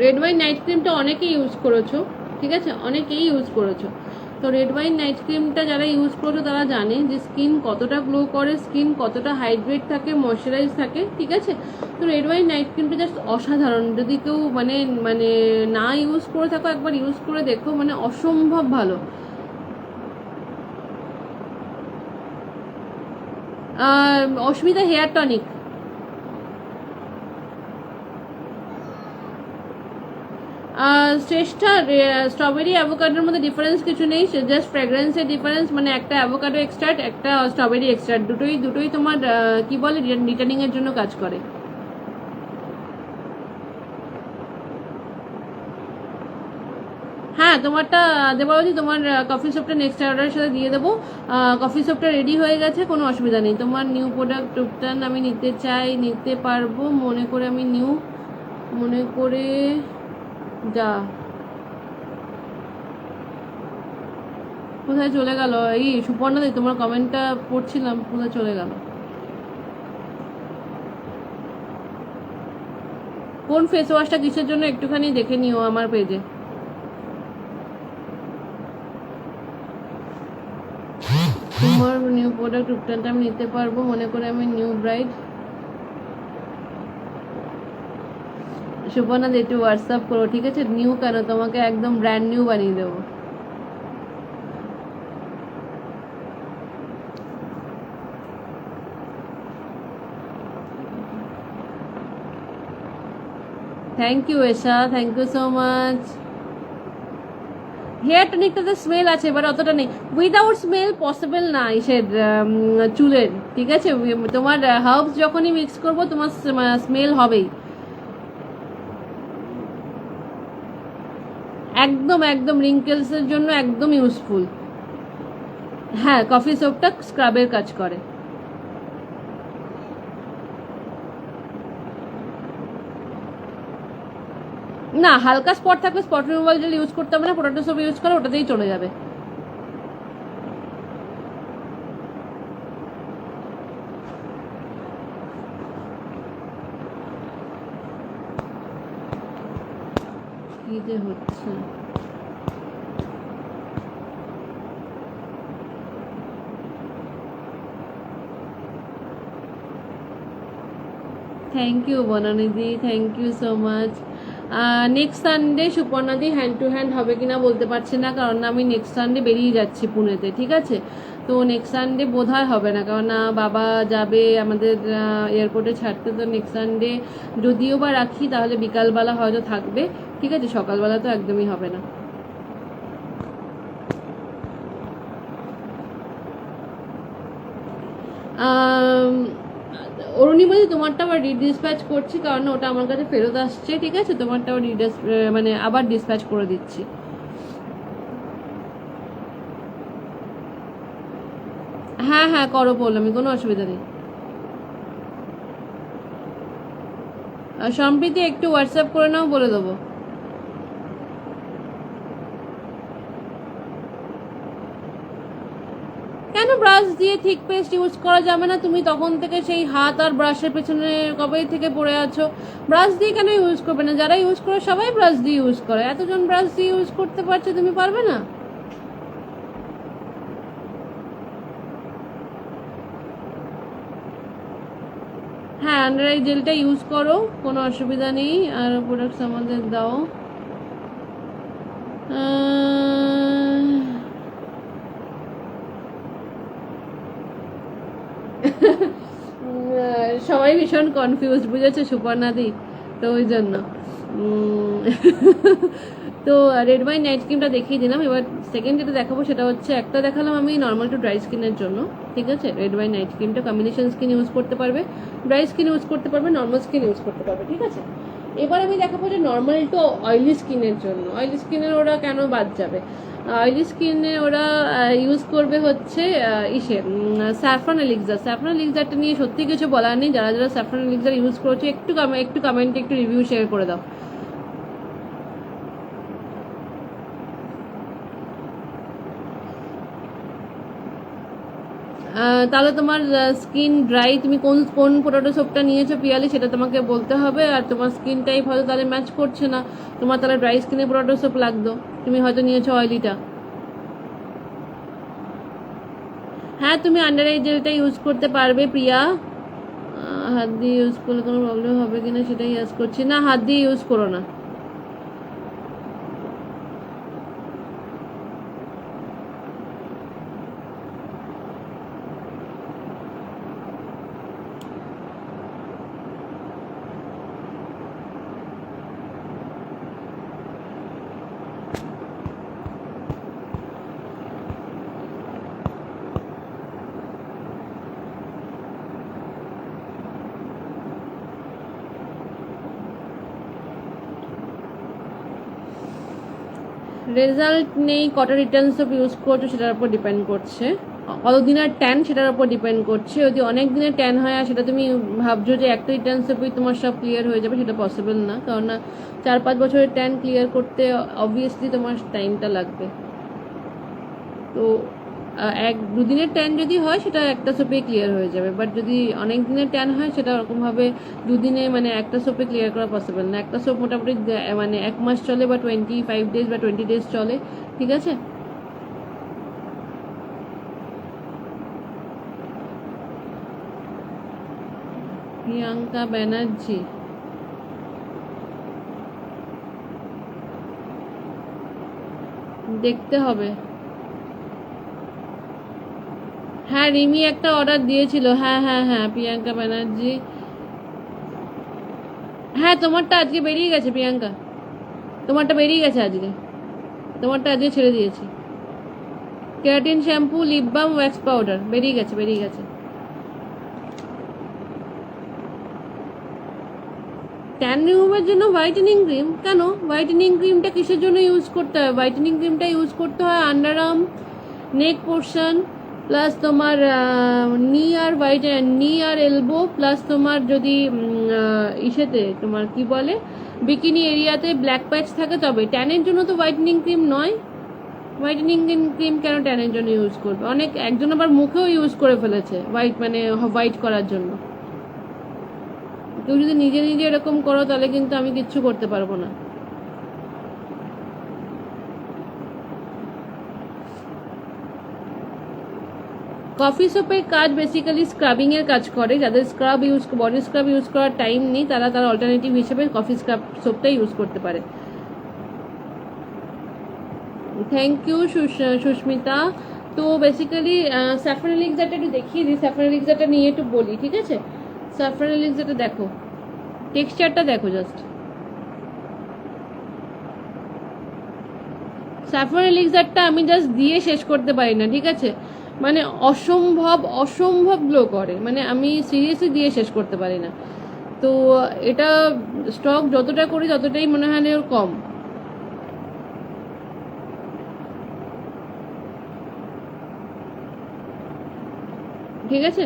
রেড ওয়াইন নাইট ক্রিমটা অনেকেই ইউজ করেছো, ঠিক আছে? অনেকেই ইউজ করেছো। তো রেড ওয়াইন নাইট ক্রিমটা যারা ইউজ করেছো তারা জানে যে স্কিন কতটা গ্লো করে, স্কিন কতটা হাইড্রেট থাকে, ময়শ্চারাইজ থাকে, ঠিক আছে? তো রেড ওয়াইন নাইট ক্রিমটা জাস্ট অসাধারণ। যদি কেউ মানে মানে না ইউজ করে থাকো, একবার ইউজ করে দেখো, মানে অসম্ভব ভালো। অস্মিতা, হেয়ার টনিক। শ্রেষ্ঠা, স্ট্রবেরি অ্যাভোকাডোর মধ্যে ডিফারেন্স কিছু নেই, জাস্ট ফ্র্যাগ্রেন্সের ডিফারেন্স, মানে একটা অ্যাভোকাডো এক্সট্রাক্ট, একটা স্ট্রবেরি এক্সট্রাক্ট, দুটোই তোমার কি বলে রিটার্নিং এর জন্য কাজ করে। হ্যাঁ, তোমারটা দেবাবতী, তোমার কফি শপটা নেক্সট অর্ডারের সাথে দিয়ে দেবো। কফি শপটা রেডি হয়ে গেছে, কোনো অসুবিধা নেই। তোমার নিউ প্রোডাক্ট টুকটান আমি নিতে পারবো মনে করে, আমি মনে করে যা। কোথায় চলে গেল এই সুপর্ণাদি? তোমার কমেন্টটা পড়ছিলাম, কোথায় চলে গেল? কোন ফেস ওয়াশটা কিসের জন্য একটুখানি দেখে নিও আমার পেজে। তোমার নিউ প্রোডাক্ট রূপটানটা আমি নিতে পারবো মনে করে আমি নিউ ব্রাইড। সুপর্ণা একটু হোয়াটসঅ্যাপ করো, ঠিক আছে? নিউ কেন, তোমাকে একদম ব্র্যান্ড নিউ বানিয়ে দেবো। Thank you Esha, thank you so much. Hair টনিকটাতে স্মেল আছে, এবার অতটা নেই। উইদাউট স্মেল পসিবল না ইসের চুলের, ঠিক আছে? তোমার হার্বস যখনই মিক্স করবো তোমার স্মেল হবেই। একদম একদম রিঙ্কেলসের জন্য একদম ইউজফুল। হ্যাঁ, কফি সোপটা স্ক্রাবের কাজ করে। না, হালকা স্পট থাকলে স্পট রিমুভাল জেল ইউজ করতে হবে না, পটেটো সোপ ইউজ করে ওটাতেই চলে যাবে। কি যে হচ্ছে, থ্যাংক ইউ বনানিদি, thank you so much. Next Sunday সুপর্ণাদি হ্যান্ড টু হ্যান্ড হবে কিনা বলতে পারছি না, কারণ আমি নেক্সট সানডে বেরিয়ে যাচ্ছি পুনেতে, ঠিক আছে? তো নেক্সট সানডে বোধহয় হবে না, কারণ বাবা যাবে আমাদের এয়ারপোর্টে ছাড়তে। তো নেক্সট সানডে যদিও বা রাখি তাহলে বিকালবেলা হয়তো থাকবে, ঠিক আছে? সকালবেলা তো একদমই হবে না। অরুণিমা, তোমারটা আবার রিডিসপ্যাচ করছি, কারণ ওটা আমার কাছে ফেরত আসছে, ঠিক আছে? তোমারটাও মানে আবার ডিসপ্যাচ করে দিচ্ছি। হ্যাঁ হ্যাঁ করো, বললাম কোনো অসুবিধা নেই। সম্প্রীতি একটু হোয়াটসঅ্যাপ করে নাও, বলে দেবো। কেন ব্রাশ দিয়ে থিক পেস্ট ইউজ করা যাবে না? তুমি তখন থেকে সেই হাত আর ব্রাশের পেছনে কবে থেকে পড়ে আছো। ব্রাশ দিয়ে কেন ইউজ করবে না? যারা ইউজ করে সবাই ব্রাশ দিয়ে ইউজ করে, এতজন ব্রাশ দিয়ে ইউজ করতে পারছে, তুমি পারবে না? হ্যাঁ, আন্ডার আই জেলটা ইউজ করো, কোনো অসুবিধা নেই। আর প্রোডাক্টস আমাদের দাও। সবাই ভীষণ কনফিউজ, বুঝেছো সুপর্ণাদি? তো ওই জন্য তো রেড ওয়াইন নাইট ক্রিমটা দেখিয়ে দিলাম। এবার সেকেন্ড যেটা দেখাবো সেটা হচ্ছে, একটা দেখালাম আমি নর্মাল টু ড্রাই স্কিনের জন্য, ঠিক আছে? রেড ওয়াইন নাইট ক্রিমটা কম্বিনেশন স্কিন ইউজ করতে পারবে, ড্রাই স্কিন ইউজ করতে পারবে, নর্মাল স্কিন ইউজ করতে পারবে, ঠিক আছে? এবার আমি দেখাবো যে নর্মাল টু অয়েলি স্কিনের জন্য। অয়েলি স্কিনের ওরা কেন বাদ যাবে? অয়েলি স্কিনে ওরা ইউজ করবে হচ্ছে স্যাফরন এলিক্সার। স্যাফরন এলিক্সারটা নিয়ে সত্যি কিছু বলার নেই। যারা যারা স্যাফরন এলিক্সার ইউজ করেছে একটু কমেন্টে একটু রিভিউ শেয়ার করে দাও। তাহলে তোমার স্কিন ড্রাই, তুমি কোন কোন পটেটো সোপটা নিয়েছো পিয়ালি সেটা তোমাকে বলতে হবে। আর তোমার স্কিন টাইপ হয়তো তাহলে ম্যাচ করছে না, তোমার তাহলে ড্রাই স্কিনে পটেটো সোপ লাগতো, তুমি হয়তো নিয়েছো অয়েলিটা। হ্যাঁ, তুমি আন্ডার আই জেলটা ইউজ করতে পারবে প্রিয়া। হাত দিয়ে ইউজ করলে কোনো প্রবলেম হবে কিনা সেটাই ইউজ করছি। না, হাত দিয়ে ইউজ করো না। রেজাল্ট নেই, কটা রিটার্ন সোপ ইউজ করছো সেটার উপর ডিপেন্ড করছে, কতদিনের ট্যান সেটার উপর ডিপেন্ড করছে। যদি অনেক দিনের ট্যান হয় আর সেটা তুমি ভাবছো যে একটা রিটার্ন সোপেই তোমার সব ক্লিয়ার হয়ে যাবে, সেটা পসিবল না। কারণ না, 4-5 বছরের ট্যান ক্লিয়ার করতে অবভিয়াসলি তোমার টাইমটা লাগবে। তো 1-2 দিনের ট্যান যদি হয় সেটা একটা সোপে ক্লিয়ার হয়ে যাবে, বাট যদি অনেক দিনের ট্যান হয় সেটা ওরকমভাবে 2 দিনে মানে একটা সোপে ক্লিয়ার করা পসিবল না। একটা সোপ মোটামুটি মানে 1 মাস চলে বা 25 ডেজ বা 20 ডেজ চলে, ঠিক আছে? প্রিয়াঙ্কা ব্যানার্জি, দেখতে হবে। হ্যাঁ রিমি একটা অর্ডার দিয়েছিল, হ্যাঁ হ্যাঁ হ্যাঁ প্রিয়াঙ্কা ব্যানার্জি। হ্যাঁ তোমারটা আজকে বেরিয়ে গেছে প্রিয়াঙ্কা, তোমারটা বেরিয়ে গেছে আজকে, তোমারটা আজকে ছেড়ে দিয়েছি। Keratin shampoo, lip balm, wax powder বেরিয়ে গেছে, বেরিয়ে গেছে। ট্যান রিমুভের জন্য হোয়াইটেনিং ক্রিম? কেন? হোয়াইটেনিং ক্রিমটা কিসের জন্য ইউজ করতে হয়? হোয়াইটেনিং ক্রিমটা ইউজ করতে হয় আন্ডার আর্ম, নেক পোর্শন, প্লাস তোমার নি আর এলবো, প্লাস তোমার যদি ইসেতে তোমার কি বলে বিকিনি এরিয়াতে ব্ল্যাক প্যাচ থাকে তবে। ট্যানের জন্য তো হোয়াইটেনিং ক্রিম নয়। হোয়াইটেনিং ক্রিম কেন ট্যানের জন্য ইউজ করবে? একজন আবার মুখেও ইউজ করে ফেলেছে হোয়াইট করার জন্য। কেউ যদি নিজে নিজে এরকম করো তাহলে কিন্তু আমি কিচ্ছু করতে পারবো না। কফি সোপের কাজ বেসিক্যালি স্ক্রাবিং এর কাজ করে। যাদের বডি স্ক্রাব ইউজ করার টাইম নেই তারা অল্টারনেটিভ হিসেবে কফি স্ক্রাব সোপটা ইউজ করতে পারে। Thank you Susmita. তো বেসিক্যালি স্যাফরন এলিক্সারটা একটু দেখিয়ে দিই, স্যাফরন এলিক্সারটা নিয়ে একটু বলি, ঠিক আছে? স্যাফরন এলিক্সারটা দেখো, টেক্সচারটা দেখো জাস্ট। স্যাফরন এলিক্সারটা আমি জাস্ট দিয়ে শেষ করতে পারি না, ঠিক আছে? মানে অসম্ভব গ্লো করে, মানে আমি সিরিয়াসলি দিয়ে শেষ করতে পারি না। তো এটা স্টক যতটা করি ততটাই মনে হয় ওর কম। ঠিক আছে,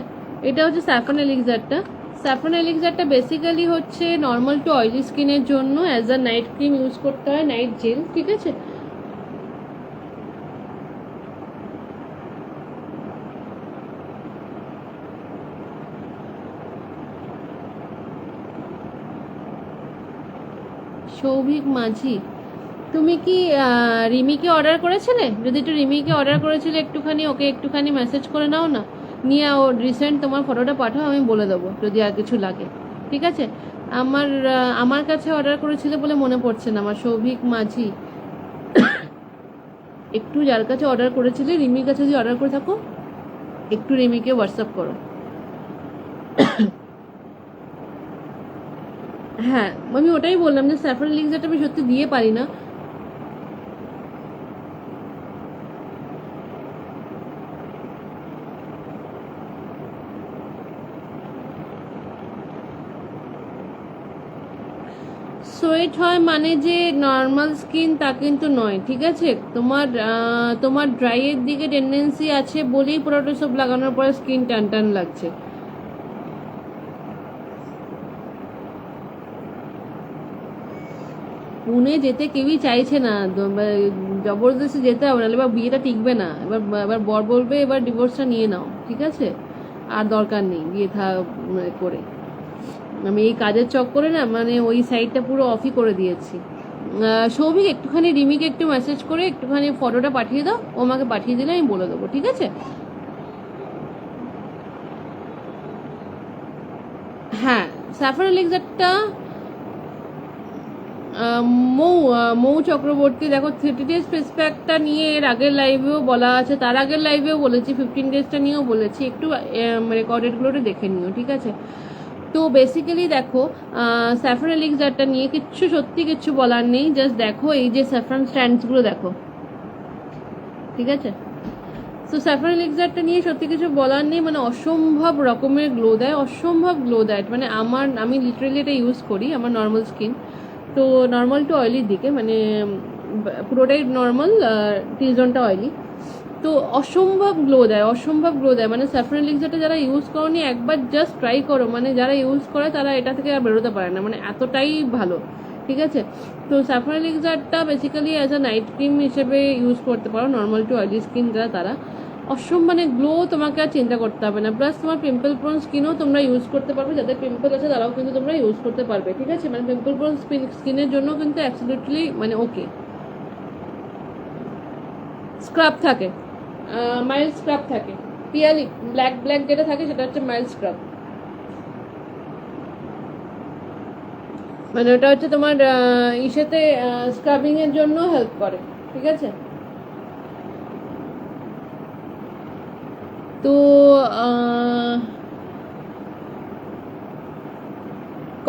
এটা হচ্ছে স্যাফরন এলিক্সারটা। স্যাফরন এলিক্সারটা বেসিক্যালি হচ্ছে নর্মাল টু অয়েলি স্কিনের জন্য as a night cream use করতে হয়, নাইট জেল, ঠিক আছে? সৌভিক মাঝি, তুমি কি রিমিকে অর্ডার করেছিলে? যদি একটু রিমিকে অর্ডার করেছিলে একটুখানি ওকে একটুখানি মেসেজ করে নাও না, নিয়ে ও রিসেন্ট তোমার ফটোটা পাঠাও, আমি বলে দেবো যদি আর কিছু লাগে, ঠিক আছে? আমার কাছে অর্ডার করেছিলে বলে মনে পড়ছে না আমার। সৌভিক মাঝি, একটু যার কাছে অর্ডার করেছিলে রিমির কাছে যদি অর্ডার করে থাকো একটু রিমিকে হোয়াটসঅ্যাপ করো। হ্যাঁ আমি ওটাই বললাম যে স্যাফরন এলিক্সারটা আমি সত্যি দিয়ে পারি না। সোয়েট হয় মানে যে নর্মাল স্কিন তা কিন্তু নয়, ঠিক আছে? তোমার ড্রাইয়ের দিকে টেন্ডেন্সি আছে বলেই প্রোডাক্ট সব লাগানোর পরে স্কিন টান টান লাগছে। পুনে যেতে কেউই চাইছে না, জবরদস্তি যেতে হবে, নাহলে এবার বিয়েটা টিকবে না। এবার বর বলবে এবার ডিভোর্সটা নিয়ে নাও, ঠিক আছে? আর দরকার নেই বিয়ে করে। আমি এই কাজের চক্করে না মানে ওই সাইডটা পুরো অফই করে দিয়েছি। সৌভিক একটুখানি রিমিকে একটু মেসেজ করে একটুখানি ফটোটা পাঠিয়ে দাও, ও আমাকে পাঠিয়ে দিলে আমি বলে দেবো, ঠিক আছে? হ্যাঁ স্যাফরন এলিক্সারটা মৌ চক্রবর্তী, দেখো 30 ডেজ ফেস প্যাকটা নিয়ে এর আগের লাইভেও বলা আছে, তার আগের লাইভেও বলেছি, 15 ডেজটা নিয়েও বলেছি, একটু রেকর্ডেডগুলোটা দেখে নিও, ঠিক আছে? তো বেসিক্যালি দেখো স্যাফরন এলিক্সারটা নিয়ে সত্যি কিচ্ছু বলার নেই। জাস্ট দেখো এই যে স্যাফরন স্ট্যান্ডসগুলো দেখো, ঠিক আছে? তো স্যাফরন এলিক্সারটা নিয়ে সত্যি কিছু বলার নেই, মানে অসম্ভব রকমের গ্লো দেয়, অসম্ভব গ্লো দেয়। মানে আমি লিটারেলি এটা ইউজ করি আমার নর্মাল স্কিন, তো নর্মাল টু অয়েলির দিকে, মানে পুরোটাই নর্মাল, টিজনটা অয়েলি, তো অসম্ভব গ্লো দেয়। মানে স্যাফরন এলিক্সারটা যারা ইউজ করোনি একবার জাস্ট ট্রাই করো, মানে যারা ইউজ করে তারা এটা থেকে আর বেরোতে পারে না, মানে এতটাই ভালো, ঠিক আছে? তো স্যাফরন এলিক্সারটা basically as a night cream হিসেবে ইউজ করতে পারো নর্মাল টু অয়েলি স্কিন যারা, তারা মানে গ্লো তোমাকে আর চিন্তা করতে হবে না। প্লাস তোমার পিম্পল প্রোন স্কিনও তোমরা ইউজ করতে পারবে, যাদের পিম্পল আছে তারাও কিন্তু তোমরা ইউজ করতে পারবে, ঠিক আছে? মানে পিম্পল প্রোন স্কিনের জন্য কিন্তু অ্যাবসলিউটলি মানে ওকে। স্ক্রাব থাকে, মাইল্ড স্ক্রাব থাকে, পিয়ালি ব্ল্যাক যেটা থাকে সেটা হচ্ছে মাইল্ড স্ক্রাব। মানে ওটা হচ্ছে তোমার ইসেতে স্ক্রাবিং এর জন্য হেল্প করে, ঠিক আছে। তো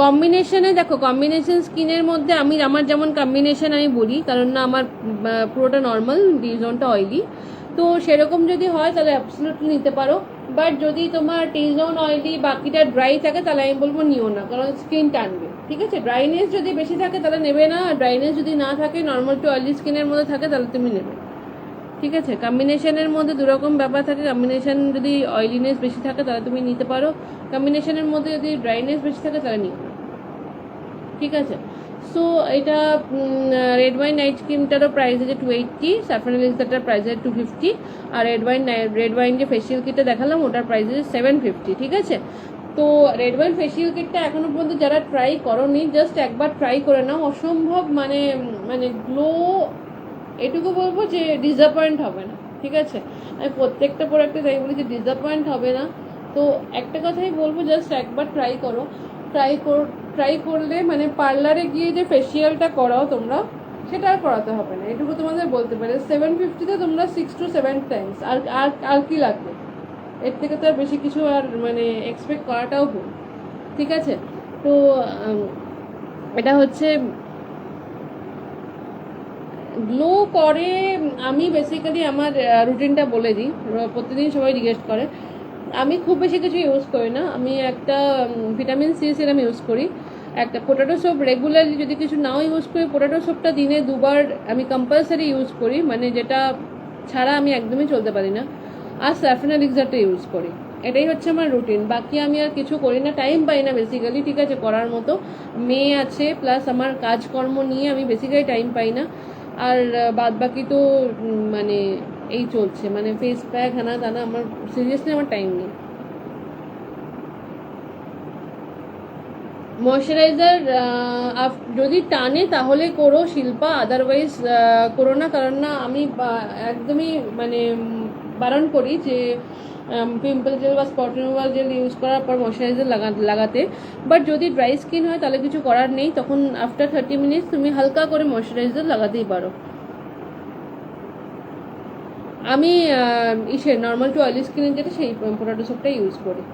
কম্বিনেশনে দেখো, কম্বিনেশন স্কিনের মধ্যে আমার যেমন কম্বিনেশন আমি বলি, কারণ না আমার পুরোটা নর্মাল, ডি জোনটা অয়েলি, তো সেরকম যদি হয় তাহলে অ্যাবসলিউটলি নিতে পারো। বাট যদি তোমার টি জোন অয়েলি বাকিটা ড্রাই থাকে তাহলে আমি বলবো নিও না, কারণ স্কিন টানবে, ঠিক আছে। ড্রাইনেস যদি বেশি থাকে তাহলে নেবে না, ড্রাইনেস যদি না থাকে, নর্মাল টু অয়েলি স্কিনের মধ্যে থাকে তাহলে তুমি নেবে, ঠিক আছে। কম্বিনেশনের মধ্যে দুরকম ব্যাপার থাকে, কম্বিনেশন যদি অয়েলিনেস বেশি থাকে তাহলে তুমি নিতে পারো, কম্বিনেশনের মধ্যে যদি ড্রাইনেস বেশি থাকে তাহলে নিও না, ঠিক আছে। সো এটা রেড ওয়াইন নাইট ক্রিমটারও প্রাইস আছে 280, স্যাফরান এলিক্সারটার প্রাইস আছে 250, আর রেড ওয়াইন যে ফেসিয়াল কিটটা দেখালাম ওটার প্রাইস আছে 750, ঠিক আছে। তো রেড ওয়াইন ফেসিয়াল কিটটা এখনো পর্যন্ত যারা ট্রাই করোনি, জাস্ট একবার ট্রাই করে নাও, অসম্ভব মানে মানে গ্লো, এটুকু বলবো যে ডিসঅ্যাপয়েন্ট হবে না, ঠিক আছে। আমি প্রত্যেকটা প্রোডাক্টে তাই বলি যে ডিসঅ্যাপয়েন্ট হবে না। তো একটা কথাই বলবো, জাস্ট একবার ট্রাই করো, ট্রাই করলে মানে পার্লারে গিয়ে যে ফেসিয়ালটা করাও তোমরা, সেটা আর করাতে হবে না, এটুকু তোমাদের বলতে পারে। 750-তে তোমরা 6 to 7 টাইমস, আর আর আর কি লাগবে, এর থেকে তো আর বেশি কিছু আর মানে এক্সপেক্ট করাটাও ভুল, ঠিক আছে। তো এটা হচ্ছে গ্লো করে। আমি বেসিক্যালি আমার রুটিনটা বলে দিই, প্রতিদিন সবাই জিজ্ঞেস করে। আমি খুব বেশি কিছু ইউজ করি না, আমি একটা ভিটামিন সি সিরাম ইউজ করি, একটা পোটাটো সোপ রেগুলারলি, যদি কিছু নাও ইউজ করি পোটাটো সোপটা দিনে 2বার আমি কম্পালসারি ইউজ করি, মানে যেটা ছাড়া আমি একদমই চলতে পারি না, আর স্যাফরান এলিক্সারটা ইউজ করি। এটাই হচ্ছে আমার রুটিন, বাকি আমি আর কিছু করি না, টাইম পাই না বেসিক্যালি, ঠিক আছে, করার মতো। মেয়ে আছে প্লাস আমার কাজকর্ম নিয়ে আমি বেসিক্যালি টাইম পাই না। আর বাদ বাকি তো মানে এই চলছে, মানে ফেস প্যাক হানা দানা, আমার সিরিয়াসলি আমার টাইম নেই। ময়শ্চারাইজার যদি টানে তাহলে করো শিল্পা, আদারওয়াইজ করো না, কারণ না আমি একদমই মানে বারণ করি যে পিম্পল জেল বা স্পট রিমুভাল জেল ইউজ করার পর ময়শ্চারাইজার লাগাতে। বাট যদি ড্রাই স্কিন হয় তাহলে কিছু করার নেই, তখন আফটার 30 মিনিটস তুমি হালকা করে ময়শ্চারাইজার লাগাতেই পারো। আমি নর্মাল টু অয়েলি স্কিনের যেটা, সেই পোটাটো সোপটা ইউজ করি।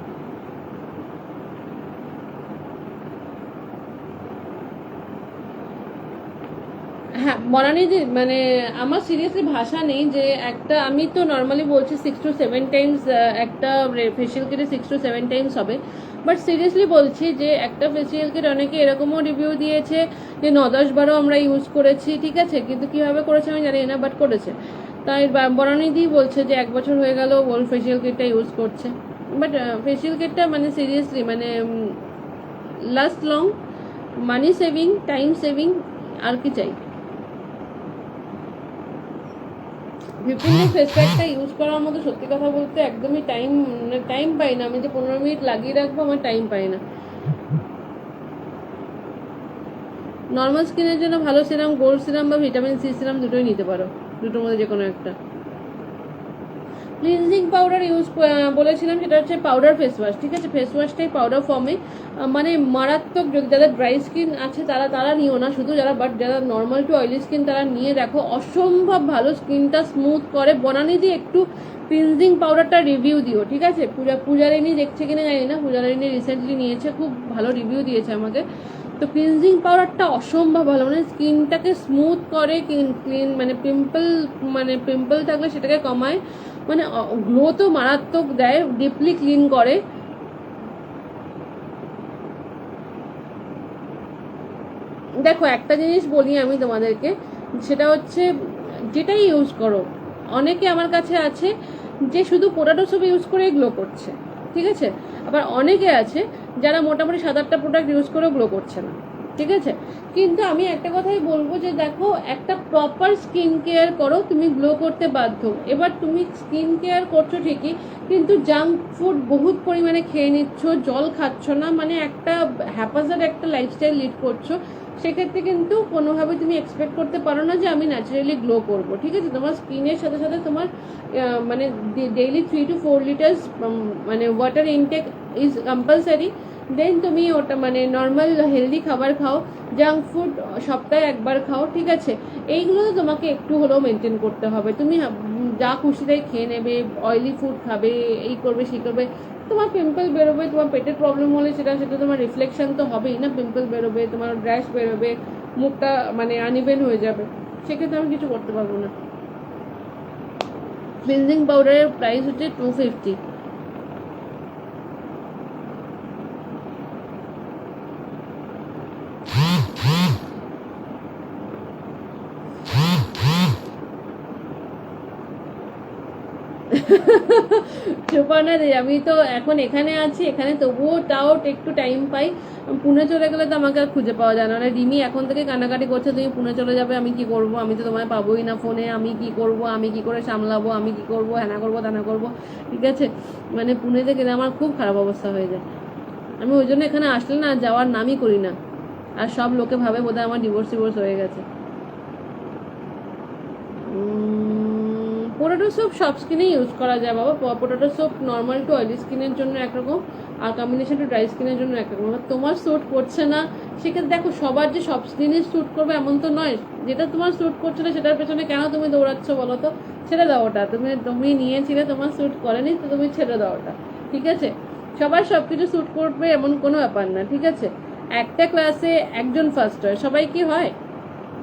হ্যাঁ বনানীদি, মানে আমার সিরিয়াসলি ভাষা নেই যে একটা, আমি তো নর্মালি বলছি 6 to 7 টাইমস একটা ফেসিয়াল কিটে 6 to 7 টাইমস হবে, বাট সিরিয়াসলি বলছি যে একটা ফেসিয়াল কিট অনেকে এরকমও রিভিউ দিয়েছে যে 9-10 বারও আমরা ইউজ করেছি, ঠিক আছে, কিন্তু কীভাবে করেছে আমি জানি না, বাট করেছে। তাই বনানীদি বলছে যে 1 বছর হয়ে গেল ওর ফেসিয়াল কিটটা ইউজ করছে, বাট ফেসিয়াল কিটটা মানে সিরিয়াসলি মানে last long, money saving, time saving, আর কি চাই। 15 ফেস প্যাকটা ইউজ করার মতো সত্যি কথা বলতে একদমই টাইম পাই না, আমি যে 15 মিনিট লাগিয়ে রাখবো আমার টাইম পাই না। নর্মাল স্কিনের জন্য ভালো সিরাম গোল্ড সিরাম বা ভিটামিন সি সিরাম দুটোই নিতে পারো, দুটোর মধ্যে যে কোনো একটা। ক্লিনজিং পাউডার ইউজ বলেছিলাম, সেটা হচ্ছে পাউডার ফেস ওয়াশ, ঠিক আছে, ফেস ওয়াশটাই পাউডার ফর্মে, মানে মারাত্মক। যদি যাদের ড্রাই স্কিন আছে তারা নিও না শুধু, যারা নর্মাল টু অয়েলি স্কিন তারা নিয়ে দেখো, অসম্ভব ভালো, স্কিনটা স্মুথ করে। বনানি দিয়ে একটু ক্লিনজিং পাউডারটা রিভিউ দিও, ঠিক আছে। পূজারিনী দেখছে কিনা জানি না, পূজারিনী রিসেন্টলি নিয়েছে, খুব ভালো রিভিউ দিয়েছে আমাকে। তো ক্লিনজিং পাউডারটা অসম্ভব ভালো, মানে স্কিনটাকে স্মুথ করে, ক্লিন মানে পিম্পল থাকলে সেটাকে কমায়, মানে গ্লো তো মারাত্মক দেয়, ডিপলি ক্লিন করে। দেখো একটা জিনিস বলি আমি তোমাদেরকে, সেটা হচ্ছে যেটাই ইউজ করো, অনেকে আমার কাছে আছে যে শুধু পোটাটো সোপ ইউজ করে গ্লো করছে, ঠিক আছে, আবার অনেকে আছে যারা মোটামুটি 7-8টা প্রোডাক্ট ইউজ করেও গ্লো করছে না, ঠিক আছে। কিন্তু আমি একটা কথাই বলবো যে দেখো, একটা প্রপার স্কিন কেয়ার করো, তুমি গ্লো করতে বাধ্য। এবার তুমি স্কিন কেয়ার করছো ঠিকই, কিন্তু জাঙ্ক ফুড বহুত পরিমাণে খেয়ে নিচ্ছ, জল খাচ্ছ না, মানে একটা হ্যাপাজার্ড একটা লাইফস্টাইল লিড করছো, সেক্ষেত্রে কিন্তু কোনোভাবে তুমি এক্সপেক্ট করতে পারো না যে আমি ন্যাচারালি গ্লো করবো, ঠিক আছে। তোমার স্কিনের সাথে সাথে তোমার মানে ডেইলি 3 to 4 লিটার্স মানে ওয়াটার ইনটেক ইজ কম্পালসারি, দেন তুমি ওটা মানে নর্মাল হেলদি খাবার খাও, জাঙ্ক ফুড সপ্তাহে একবার খাও, ঠিক আছে? এইগুলো তো তোমাকে একটু হলেও মেনটেন করতে হবে। তুমি যা খুশি তাই খেয়ে নেবে, অয়েলি ফুড খাবে, এই করবে সেই করবে, তোমার পিম্পল বেরোবে, তোমার পেটের প্রবলেম হলে সেটা তোমার রিফ্লেকশন তো হবেই না, পিম্পল বেরোবে, তোমার র্যাশ বেরোবে, মুখটা মানে আনইভেন হয়ে যাবে, সেক্ষেত্রে আমি কিছু করতে পারবো না। ক্লিনজিং পাউডারের প্রাইস হচ্ছে 250। সুপর্ণা দি, আমি তো এখন এখানে আছি, এখানে তবুও তাও একটু টাইম পাই। পুনে চলে গেলে তো আমাকে আর খুঁজে পাওয়া যায় না। রিমি এখন থেকে কান্নাকাটি করছে তুমি পুনে চলে যাবে, আমি কি করব, আমি তো তোমায় পাবোই না ফোনে, আমি কি করব, আমি কি করে সামলাবো, আমি কি করব, হ্যানা করবো ত্যানা করবো, ঠিক আছে? মানে পুনেতে গেলে আমার খুব খারাপ অবস্থা হয়ে যায়। আমি ওই জন্য এখানে আসলে না যাওয়ার নামই করি না। আর সব লোকে ভাবে বোধহয় আমার ডিভোর্স হয়ে গেছে। পোটাটো স্যুপ সব স্কিনে ইউজ করা যায় বাবা। পোটাটো স্যুপ নর্মাল টু অয়েলি স্কিনের জন্য একরকম, আর কম্বিনেশন টু ড্রাই স্কিনের জন্য একরকম। তোমার স্যুট করছে না সেক্ষেত্রে দেখো, সবার যে সব স্কিনে স্যুট করবে এমন তো নয়। যেটা তোমার স্যুট করছে না সেটার পেছনে কেন তুমি দৌড়াচ্ছ বলো তো? ছেড়ে দাও ওটা। তুমি নিয়েছিলে, তোমার স্যুট করেনি তো তুমি ছেড়ে দাও ওটা, ঠিক আছে? সবার সব কিছু স্যুট করবে এমন কোনো ব্যাপার না, ঠিক আছে? একটা ক্লাসে একজন ফার্স্ট হয়, সবাই কি হয়?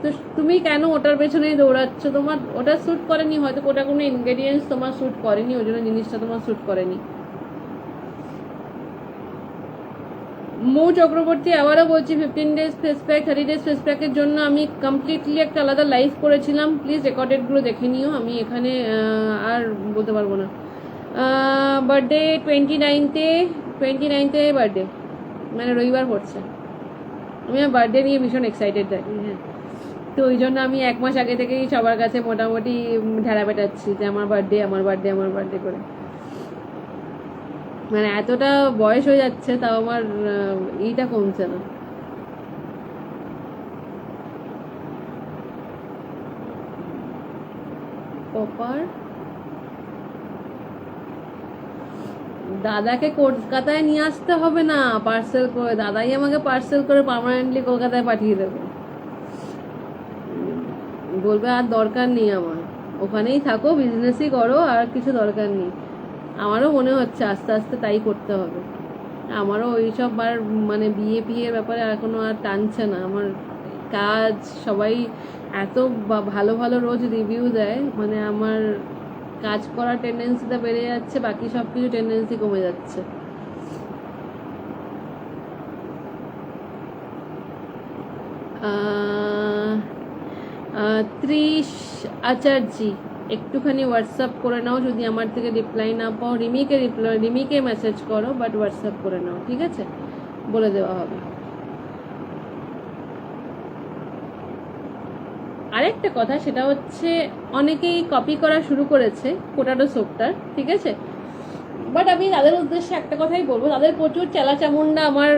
তো তুমি কেন ওটার পেছনেই দৌড়াচ্ছ? তোমার ওটা স্যুট করেনি, হয়তো ওটা কোনো ইনগ্রেডিয়েন্টস তোমার স্যুট করেনি, ওই জন্য জিনিসটা তোমার স্যুট করেনি। মৌ চক্রবর্তী, আবারও বলছি 15 days face pack, 30 days face প্যাকের জন্য আমি কমপ্লিটলি একটা আলাদা লাইভ করেছিলাম, প্লিজ রেকর্ডেডগুলো দেখে নিও। আমি এখানে আর বলতে পারবো না। বার্থডে 29তে বার্থডে, মানে রবিবার পড়ছে। আমি আমার বার্থডে নিয়ে ভীষণ এক্সাইটেড থাকি, হ্যাঁ। তো ওই জন্য আমি 1 মাস আগে থেকেই সবার কাছে মোটামুটি ঢেলা পেটাচ্ছি যে আমার বার্থডে করে। মানে এতটা বয়স হয়ে যাচ্ছে তাও আমার এইটা কমছে না। পপার দাদাকে কলকাতায় নিয়ে আসতে হবে না, পার্সেল করে, দাদাই আমাকে পার্সেল করে পার্মানেন্টলি কলকাতায় পাঠিয়ে দেবে। বলবে আর দরকার নেই আমার, ওখানেই থাকো, বিজনেসই করো, আর কিছু দরকার নেই। আমারও মনে হচ্ছে আস্তে আস্তে তাই করতে হবে। আমারও ওইসব আর মানে বিয়ের ব্যাপারে এখনো আর টানছে না আমার কাজ। সবাই এত ভালো ভালো রোজ রিভিউ দেয়, মানে আমার কাজ করার টেন্ডেন্সিটা বেড়ে যাচ্ছে, বাকি সব কিছু টেন্ডেন্সি কমে যাচ্ছে। ত্রিশ আচার্যি, একটুখানি হোয়াটসঅ্যাপ করে নাও, যদি আমার থেকে রিপ্লাই না পাও রিমিকে মেসেজ করো, বাট হোয়াটসঅ্যাপ করে নাও, ঠিক আছে? বলে দেওয়া হবে। আরেকটা কথা, সেটা হচ্ছে অনেকেই কপি করা শুরু করেছে পোটাটো স্যুপটার, ঠিক আছে? বাট আমি তাদের উদ্দেশ্যে একটা কথাই বলবো, তাদের প্রচুর চেলা চামুন্ডা আমার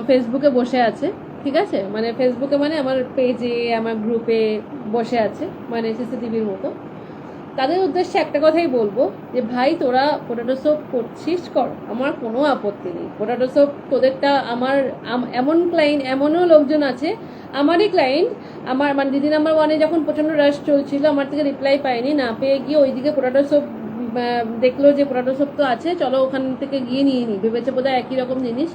ফেসবুকে বসে আছে, ঠিক আছে? মানে ফেসবুকে মানে আমার পেজে, আমার গ্রুপে বসে আছে, মানে সিসিটিভির মতো। তাদের উদ্দেশ্যে একটা কথাই বলবো যে ভাই, তোরা পোটাটো স্যুপ করছিস কর, আমার কোনো আপত্তি নেই। পোটাটো স্যুপ তোদেরটা, আমার এমনও লোকজন আছে, আমারই ক্লায়েন্ট, আমার মানে দিদি নাম্বার 1-এ যখন প্রচণ্ড রাশ চলছিল, আমার থেকে রিপ্লাই পায়নি, না পেয়ে গিয়ে ওইদিকে পোটাটো স্যুপ দেখলো যে পোটাটো স্যুপ তো আছে, চলো ওখান থেকে গিয়ে নিয়ে নিই, ভেবেছে বোধহয় একই রকম জিনিস।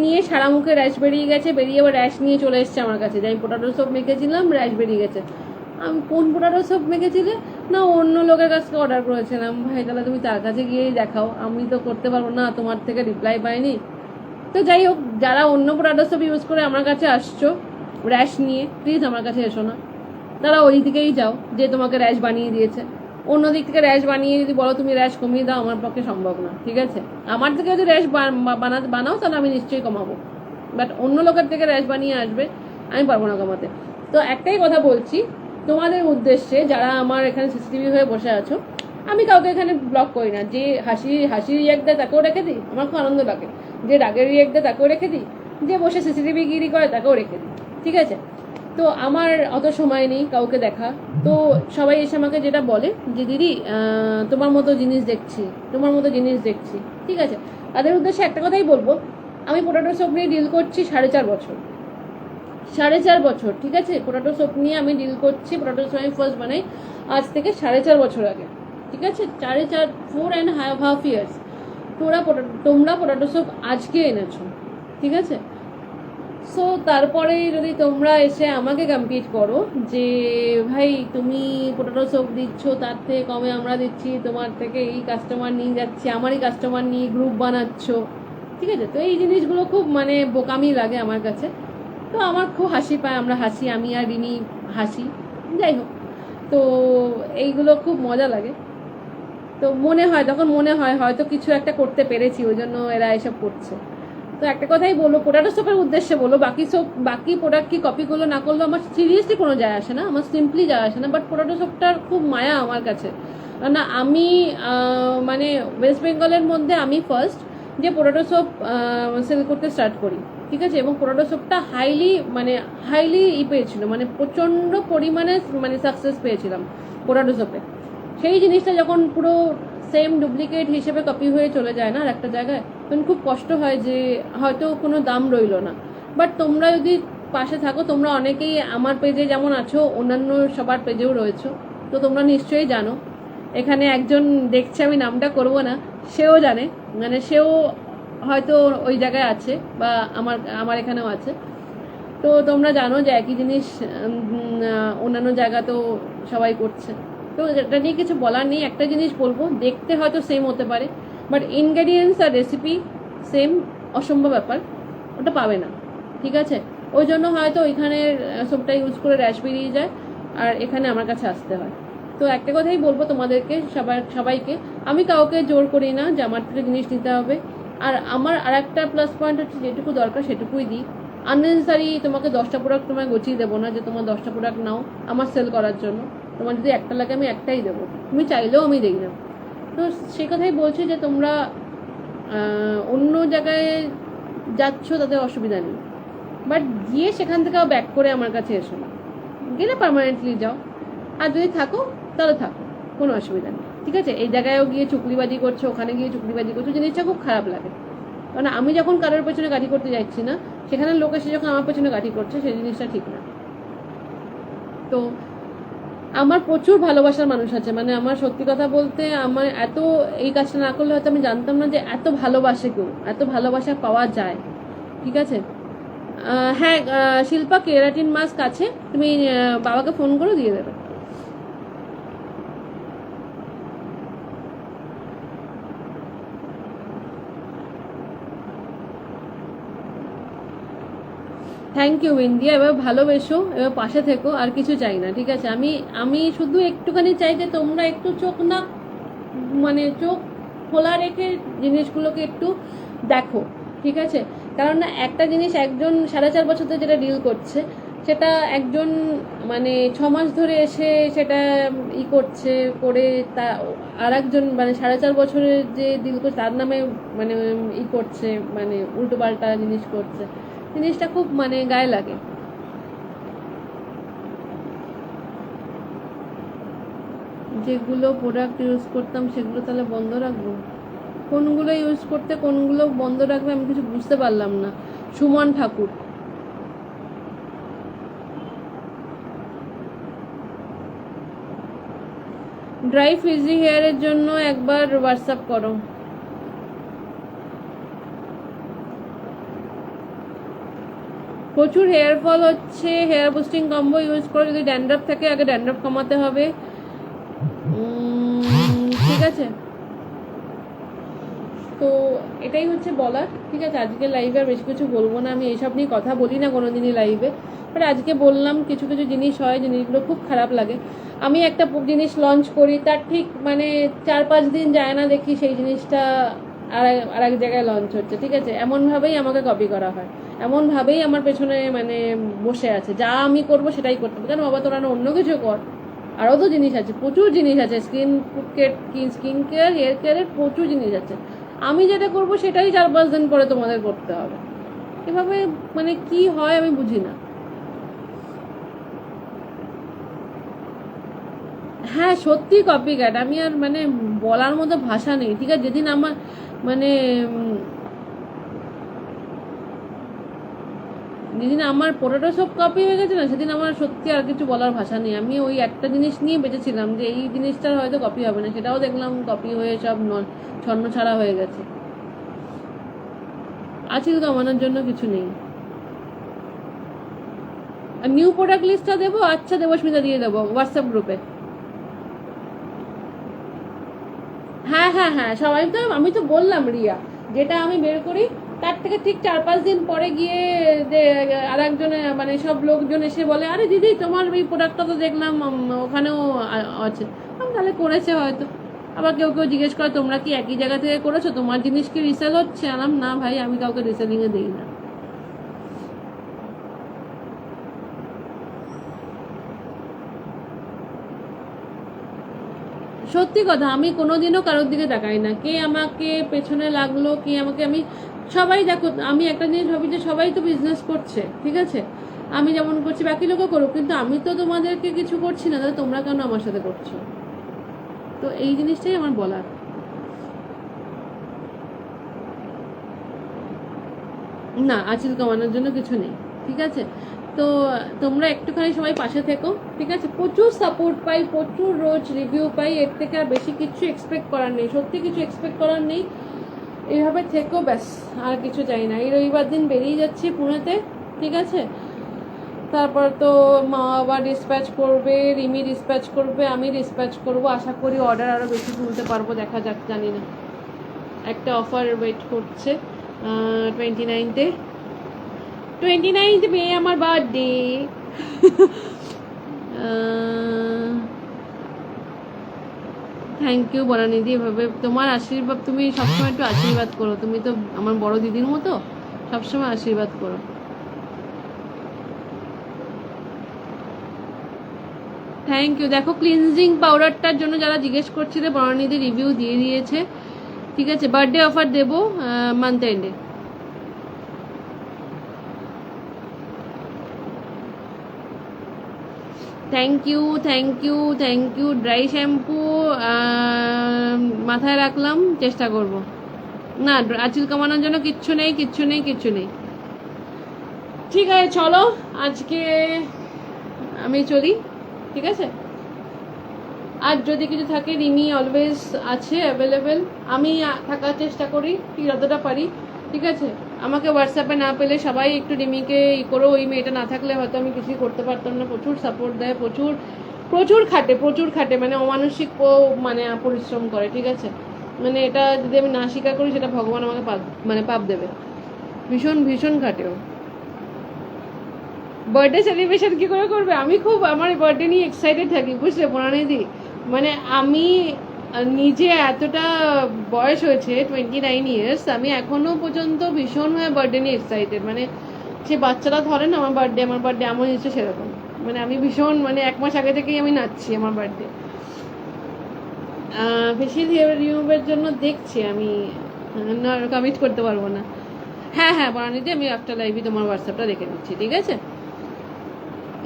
নিয়ে সারা মুখে র্যাশ বেরিয়ে গেছে, বেরিয়ে আবার র্যাশ নিয়ে চলে এসছে আমার কাছে, যে আমি পোটাটো স্যুপ মেখেছিলাম, র্যাশ বেরিয়ে গেছে। আমি কোন পোটাটো স্যুপ মেখেছিলে? না, অন্য লোকের কাছ থেকে অর্ডার করেছিলাম। ভাই, তাহলে তুমি তার কাছে গিয়েই দেখাও, আমি তো করতে পারবো না, তোমার থেকে রিপ্লাই পাইনি। তো যাই হোক, যারা অন্য পোটাটো স্যুপ ইউজ করে আমার কাছে আসছো র্যাশ নিয়ে, প্লিজ আমার কাছে এসো না, তারা ওই দিকেই যাও যে তোমাকে র্যাশ বানিয়ে দিয়েছে। অন্য দিক থেকে র্যাশ বানিয়ে যদি বলো তুমি র্যাশ কমিয়ে দাও, আমার পক্ষে সম্ভব না, ঠিক আছে? আমার থেকে যদি র্যাশ বানাও তাহলে আমি নিশ্চয়ই কমাবো, বাট অন্য লোকের থেকে র্যাশ বানিয়ে আসবে, আমি পারবো না কমাতে। তো একটাই কথা বলছি তোমাদের উদ্দেশ্যে, যারা আমার এখানে সিসিটিভি হয়ে বসে আছো, আমি কাউকে এখানে ব্লক করি না। যে হাসি রিয়াক্ট দেয় তাকেও রেখে দিই, আমার খুব আনন্দ লাগে। যে রাগের রিয়াক্ট দেয় তাকেও রেখে দিই, যে বসে সিসিটিভি গিরি করে তাকেও রেখে দিই, ঠিক আছে? তো আমার অত সময় নেই কাউকে দেখা। তো সবাই এসে আমাকে যেটা বলে যে দিদি তোমার মতো জিনিস দেখছি, ঠিক আছে? তাদের উদ্দেশ্যে একটা কথাই বলবো, আমি পোটাটো সোপ নিয়ে ডিল করছি 4.5 বছর, 4.5 বছর, ঠিক আছে। পোটাটো সোপ নিয়ে আমি ডিল করছি, পোটাটো সোপ আমি ফার্স্ট বানাই আজ থেকে 4.5 বছর আগে, ঠিক আছে। 4.5 ইয়ার্স তোমরা পোটাটো সোপ আজকে এনেছো, ঠিক আছে। সো তারপরে যদি তোমরা এসে আমাকে কম্পিট করো যে ভাই তুমি পোটাটো সোপ দিচ্ছ, তার থেকে কমে আমরা দিচ্ছি, তোমার থেকে এই কাস্টমার নিয়ে যাচ্ছি, আমারই কাস্টমার নিয়ে গ্রুপ বানাচ্ছ, ঠিক আছে। তো এই জিনিসগুলো খুব মানে বোকামি লাগে আমার কাছে। তো আমার খুব হাসি পায়, আমরা হাসি, আমি আর রিনি হাসি, যাই হোক। তো এইগুলো খুব মজা লাগে। তো মনে হয়, তখন মনে হয় হয়তো কিছু একটা করতে পেরেছি, ওই জন্য এরা এসব করছে। তো একটা কথাই বলবো, পোটাটো সোপের উদ্দেশ্যে বলো, বাকি প্রোডাক্ট কি কপি করলো না করলো আমার সিরিয়াসলি কোনো যায় আসে না, আমার সিম্পলি যায় আসে না। বাট পোটাটো সোপটার খুব মায়া আমার কাছে, না আমি মানে ওয়েস্ট বেঙ্গলের মধ্যে আমি ফার্স্ট যে পোটাটো সোপ সেল করতে স্টার্ট করি, ঠিক আছে। এবং পোটাটো সোপটা হাইলি পেয়েছিল, মানে প্রচণ্ড পরিমাণে মানে সাকসেস পেয়েছিলাম পোটাটো সোপে। সেই জিনিসটা যখন পুরো সেম ডুপ্লিকেট হিসেবে কপি হয়ে চলে যায় না আর একটা জায়গায়, তখন খুব কষ্ট হয় যে হয়তো কোনো দাম রইলো না। বাট তোমরা যদি পাশে থাকো, তোমরা অনেকেই আমার পেজে যেমন আছো, অন্যান্য সবার পেজেও রয়েছো, তো তোমরা নিশ্চয়ই জানো। এখানে একজন দেখছে, আমি নামটা করব না, সেও জানে, মানে সেও হয়তো ওই জায়গায় আছে বা আমার এখানেও আছে। তো তোমরা জানো যে একই জিনিস অন্যান্য জায়গাতেও সবাই করছে। তো এটা নিয়ে কিছু বলার নেই। একটা জিনিস বলবো, দেখতে হয়তো সেম হতে পারে, বাট ইনগ্রেডিয়েন্টস আর রেসিপি সেম অসম্ভব ব্যাপার, ওটা পাবে না, ঠিক আছে। ওই জন্য হয়তো ওইখানের সোপটা ইউজ করে র্যাশ বেরিয়ে যায়, আর এখানে আমার কাছে আসতে হয়। তো একটা কথাই বলবো তোমাদেরকে, সবাইকে, আমি কাউকে জোর করি না যে আমার থেকে জিনিস নিতে হবে। আর আমার আর একটা প্লাস পয়েন্ট হচ্ছে, যেটুকু দরকার সেটুকুই দিই। আননেসেসারি তোমাকে 10টা প্রোডাক্ট তোমায় গছিয়ে দেবো না যে তোমার 10টা প্রোডাক্ট নাও আমার সেল করার জন্য। তোমার যদি একটা লাগে আমি একটাই দেবো, তুমি চাইলেও আমি দিই না। তো সেই কথাই বলছি যে তোমরা অন্য জায়গায় যাচ্ছ তাদের অসুবিধা নেই, বাট গিয়ে সেখান থেকে ব্যাক করে আমার কাছে এসো না। গেলে পার্মানেন্টলি যাও, আর যদি থাকো তাহলে থাকো, কোনো অসুবিধা নেই, ঠিক আছে। এই জায়গায়ও গিয়ে চুকলিবাজি করছো, ওখানে গিয়ে চুকলিবাজি করছো, জিনিসটা খুব খারাপ লাগে। কারণ আমি যখন কারোর পেছনে গাড়ি করতে যাচ্ছি না, সেখানে লোক এসে যখন আমার পেছনে গাড়ি করছে, সেই জিনিসটা ঠিক না। তো আমার প্রচুর ভালোবাসার মানুষ আছে, মানে আমার সত্যি কথা বলতে, আমার এত এই কাজটা না করলে হয়তো আমি জানতাম না যে এত ভালোবাসে কেউ, এত ভালোবাসা পাওয়া যায়, ঠিক আছে। হ্যাঁ শিল্পা, কেরাটিন মাস্ক আছে, তুমি বাবাকে ফোন করে দিয়ে দেবে। Thank you India. এবার ভালোবেসো, এবার পাশে থেকো, আর কিছু চাই না, ঠিক আছে। আমি শুধু একটুখানি চাই যে তোমরা একটু চোখ খোলা রেখে জিনিসগুলোকে একটু দেখো, ঠিক আছে। কারণ না, একটা জিনিস একজন 4.5 বছর ধরে যেটা ডিল করছে, সেটা একজন মানে 6 মাস ধরে এসে সেটা করছে, করে তা আর একজন মানে 4.5 বছরের যে ডিল করছে তার নামে মানে করছে, মানে উল্টোপাল্টা জিনিস করছে, জিনিসটা খুব মানে গায়ে লাগে। যেগুলো প্রোডাক্ট ইউজ করতাম সেগুলো তাহলে বন্ধ রাখবো? কোনগুলো ইউজ করতে কোনগুলো বন্ধ রাখবে আমি কিছু বুঝতে পারলাম না। সুমন ঠাকুর, ড্রাই ফ্রিজি হেয়ারের জন্য একবার হোয়াটসঅ্যাপ করো। প্রচুর হেয়ার ফল হচ্ছে, হেয়ার বুস্টিং কম্বো ইউজ করো। যদি ড্যান্ড্রাফ থাকে আগে ড্যান্ড্রাফ কমাতে হবে, ঠিক আছে। তো এটাই হচ্ছে বলার, ঠিক আছে। আজকে লাইভে আর বেশি কিছু বলবো না, আমি এইসব নিয়ে কথা বলি না কোনোদিনই লাইভে, বাট আজকে বললাম। কিছু কিছু জিনিস হয়, জিনিসগুলো খুব খারাপ লাগে। আমি একটা জিনিস লঞ্চ করি, তার ঠিক মানে 4-5 দিন যায় না দেখি সেই জিনিসটা আর এক জায়গায় লঞ্চ হচ্ছে, ঠিক আছে। এমনভাবেই আমাকে কপি করা হয়, এমনভাবেই আমার পেছনে মানে বসে আছে, যা আমি করবো সেটাই করতে হবে। কেন বাবা, তোরা না অন্য কিছু কর, আরও তো জিনিস আছে, প্রচুর জিনিস আছে, স্কিন কেয়ার হেয়ার কেয়ারের প্রচুর জিনিস আছে। আমি যেটা করব সেটাই 4-5 দিন পরে তোমাদের করতে হবে। এভাবে মানে কি হয় আমি বুঝি না। হ্যাঁ সত্যি কপি ক্যাট, আমি আর মানে বলার মতো ভাষা নেই, ঠিক আছে। যেদিন আমার মানে যেদিন আমার পোটাটো সব কপি হয়ে গেছে না, সেদিন আমার সত্যি আর কিছু বলার ভাষা নেই। আমি ওই একটা জিনিস নিয়ে বেঁচেছিলাম যে এই জিনিসটার হয়তো কপি হবে না, সেটাও দেখলাম কপি হয়ে সব ছন্ন ছাড়া হয়ে গেছে। আচিল কামানোর জন্য কিছু নেই। আর নিউ প্রোডাক্ট লিস্টটা দেবো? আচ্ছা দেবস্মিতা দিয়ে দেবো হোয়াটসঅ্যাপ গ্রুপে। হ্যাঁ হ্যাঁ হ্যাঁ, সবাই তো, আমি তো বললাম রিয়া, যেটা আমি বের করি তার থেকে ঠিক 4-5 দিন পরে গিয়ে যে আর একজনে মানে সব লোকজন এসে বলে, আরে দিদি তোমার এই প্রোডাক্টটা তো দেখলাম ওখানেও আছে। আমি তাহলে করেছে হয়তো। আবার কেউ কেউ জিজ্ঞেস করে তোমরা কি একই জায়গা থেকে করেছো, তোমার জিনিস কি রিসেল হচ্ছে? আলাম না ভাই, আমি কাউকে রিসেলিংয়ে দিই না। সত্যি কথা, আমি কোনোদিনও কারোর দিকে তাকাই না, কে আমাকে পেছনে লাগলো, কে আমাকে, আমি সবাই দেখো, আমি একটা জিনিস ভাবি যে সবাই তো বিজনেস করছে, ঠিক আছে, আমি যেমন করছি বাকি লোকও করুক, কিন্তু আমি তো তোমাদেরকে কিছু করছি না, তাহলে তোমরা কেন আমার সাথে করছো? তো এই জিনিসটাই আমার বলার। না, আচিল কমানোর জন্য কিছু নেই, ঠিক আছে। তো তোমরা একটুখানি সবাই পাশে থেকো, ঠিক আছে। প্রচুর সাপোর্ট পাই, প্রচুর রোজ রিভিউ পাই, এর থেকে আর বেশি কিছু এক্সপেক্ট করার নেই, সত্যি কিছু এক্সপেক্ট করার নেই। এইভাবে থেকো, ব্যাস, আর কিছু চাই না। এই রবিবার দিন বেরিয়ে যাচ্ছি পুনেতে, ঠিক আছে। তারপর তো মা বাবা ডিসপ্যাচ করবে, রিমি ডিসপ্যাচ করবে, আমি ডিসপ্যাচ করবো। আশা করি অর্ডার আরও বেশি তুলতে পারবো, দেখা যাক, জানি না। একটা অফার ওয়েট করছে 29th মে আমার বার্থডে। থ্যাংক ইউ বরানিদি, এভাবে তোমার আশীর্বাদ, তুমি সবসময় একটু আশীর্বাদ করো, তুমি তো আমার বড় দিদির মতো, সবসময় আশীর্বাদ করো। Thank you. দেখো ক্লিনজিং পাউডারটার জন্য যারা জিজ্ঞেস করছিলে, বরানিদি রিভিউ দিয়ে দিয়েছে, ঠিক আছে। বার্থডে অফার দেবো মান্থ এন্ডে। Thank you thank you thank you. Dry shampoo মাথায় রাখলাম, চেষ্টা করব। না, আঁচিল কমানোর জন্য কিচ্ছু নেই, কিচ্ছু নেই, কিচ্ছু নেই। ঠিক আছে, চলো আজকে আমি চলি, ঠিক আছে। আর যদি কিছু থাকে, রিমি অলওয়েজ আছে অ্যাভেলেবেল, আমি থাকার চেষ্টা করি ঠিক যতটা পারি, ঠিক আছে। আমাকে হোয়াটসঅ্যাপে না পেলে সবাই একটু রিমিকে করো, ওই মেয়েটা না থাকলে হয়তো আমি কিছুই করতে পারতাম না। প্রচুর সাপোর্ট দেয়, প্রচুর প্রচুর খাটে, প্রচুর খাটে, মানে অমানসিক মানে পরিশ্রম করে, ঠিক আছে। মানে এটা যদি আমি না স্বীকার করি, সেটা ভগবান আমাকে পাপ দেবে। ভীষণ ভীষণ খাটেও। বার্থডে সেলিব্রেশন কি করে করবে? আমি খুব আমার বার্থডে নিয়ে এক্সাইটেড থাকি, বুঝলে বনানিদি। মানে আমি নিজে এতটা বয়স হয়েছে, 29 ইয়ার্স, আমি এখনো পর্যন্ত ভীষণভাবে বার্থডে নিয়ে এক্সাইটেড। মানে সে বাচ্চারা ধরে না, আমার বার্থডে এমন হচ্ছে সেরকম। মানে আমি ভীষণ, মানে 1 মাস আগে থেকেই আমি নাচছি আমার বার্থডে। ফেসিয়াল হেয়ার রিমুভের জন্য দেখছি আমি, না কমিট করতে পারবো না। হ্যাঁ হ্যাঁ বনানিদি, আমি আফটার লাইভে তোমার হোয়াটসঅ্যাপটা রেখে দিচ্ছি, ঠিক আছে।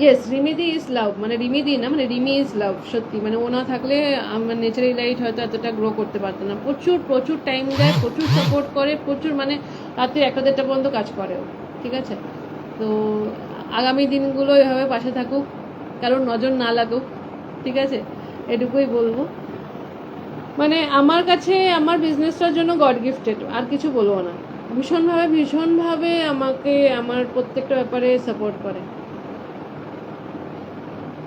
ইয়েস, রিমিদি ইজ লাভ, মানে রিমিদি না, মানে রিমি ইজ লাভ, সত্যি। মানে ও না থাকলে আমার নেচারাল লাইট হয়তো এতটা গ্রো করতে পারতো না। প্রচুর প্রচুর টাইম দেয়, প্রচুর সাপোর্ট করে, প্রচুর, মানে রাত্রি 1-1:30 পর্যন্ত কাজ করে ও, ঠিক আছে। তো আগামী দিনগুলো এভাবে পাশে থাকুক, কারোর নজর না লাগুক, ঠিক আছে, এটুকুই বলবো। মানে আমার কাছে আমার বিজনেসটার জন্য গড গিফটেড, আর কিছু বলবো না। ভীষণভাবে ভীষণভাবে আমাকে আমার প্রত্যেকটা ব্যাপারে সাপোর্ট করে।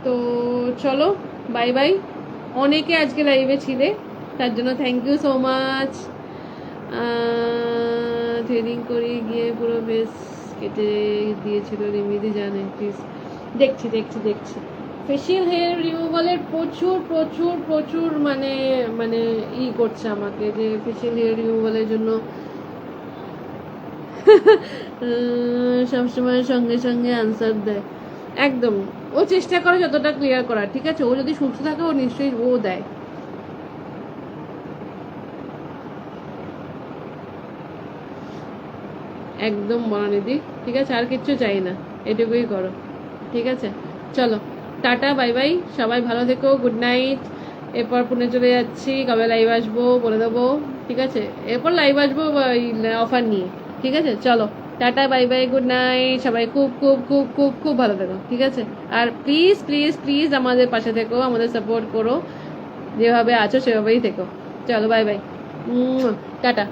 তো চলো, বাই বাই। অনেকে আজকে লাইভে ছিলে, তার জন্য thank you so much. Threading করে গিয়ে পুরো বেশ কেটে দিয়েছিল, রিমিদি জানে, প্লিজ। দেখছি দেখছি দেখছি। ফেসিয়াল হেয়ার রিমুভালের প্রচুর প্রচুর প্রচুর মানে মানে করছে আমাকে, যে ফেসিয়াল হেয়ার রিমুভালের জন্য সবসময় সঙ্গে সঙ্গে আনসার দেয়। একদম, ও চেষ্টা করে যতটা ক্লিয়ার করার, ঠিক আছে। ও যদি সুস্থ থাকে, ও নিশ্চয়ই ও দেয়। একদম বনানিদি, ঠিক আছে, আর কিচ্ছু চাই না, এটুকুই করো, ঠিক আছে। চলো, টাটা, বাই বাই, সবাই ভালো থেকো, গুড নাইট। এরপর পুনে চলে যাচ্ছি, কবে লাইভ আসবো বলে দেবো, ঠিক আছে। এরপর লাইভ আসবো অফার নিয়ে, ঠিক আছে। চলো, tata, bye bye, good night. সবাই খুব খুব খুব খুব খুব ভালো থেকো, ঠিক আছে? আর প্লিজ প্লিজ প্লিজ আমাদের পাশে থেকো, আমাদের সাপোর্ট করো, যেভাবে আছো সেভাবেই থেকো। চলো বাই বাই, টাটা।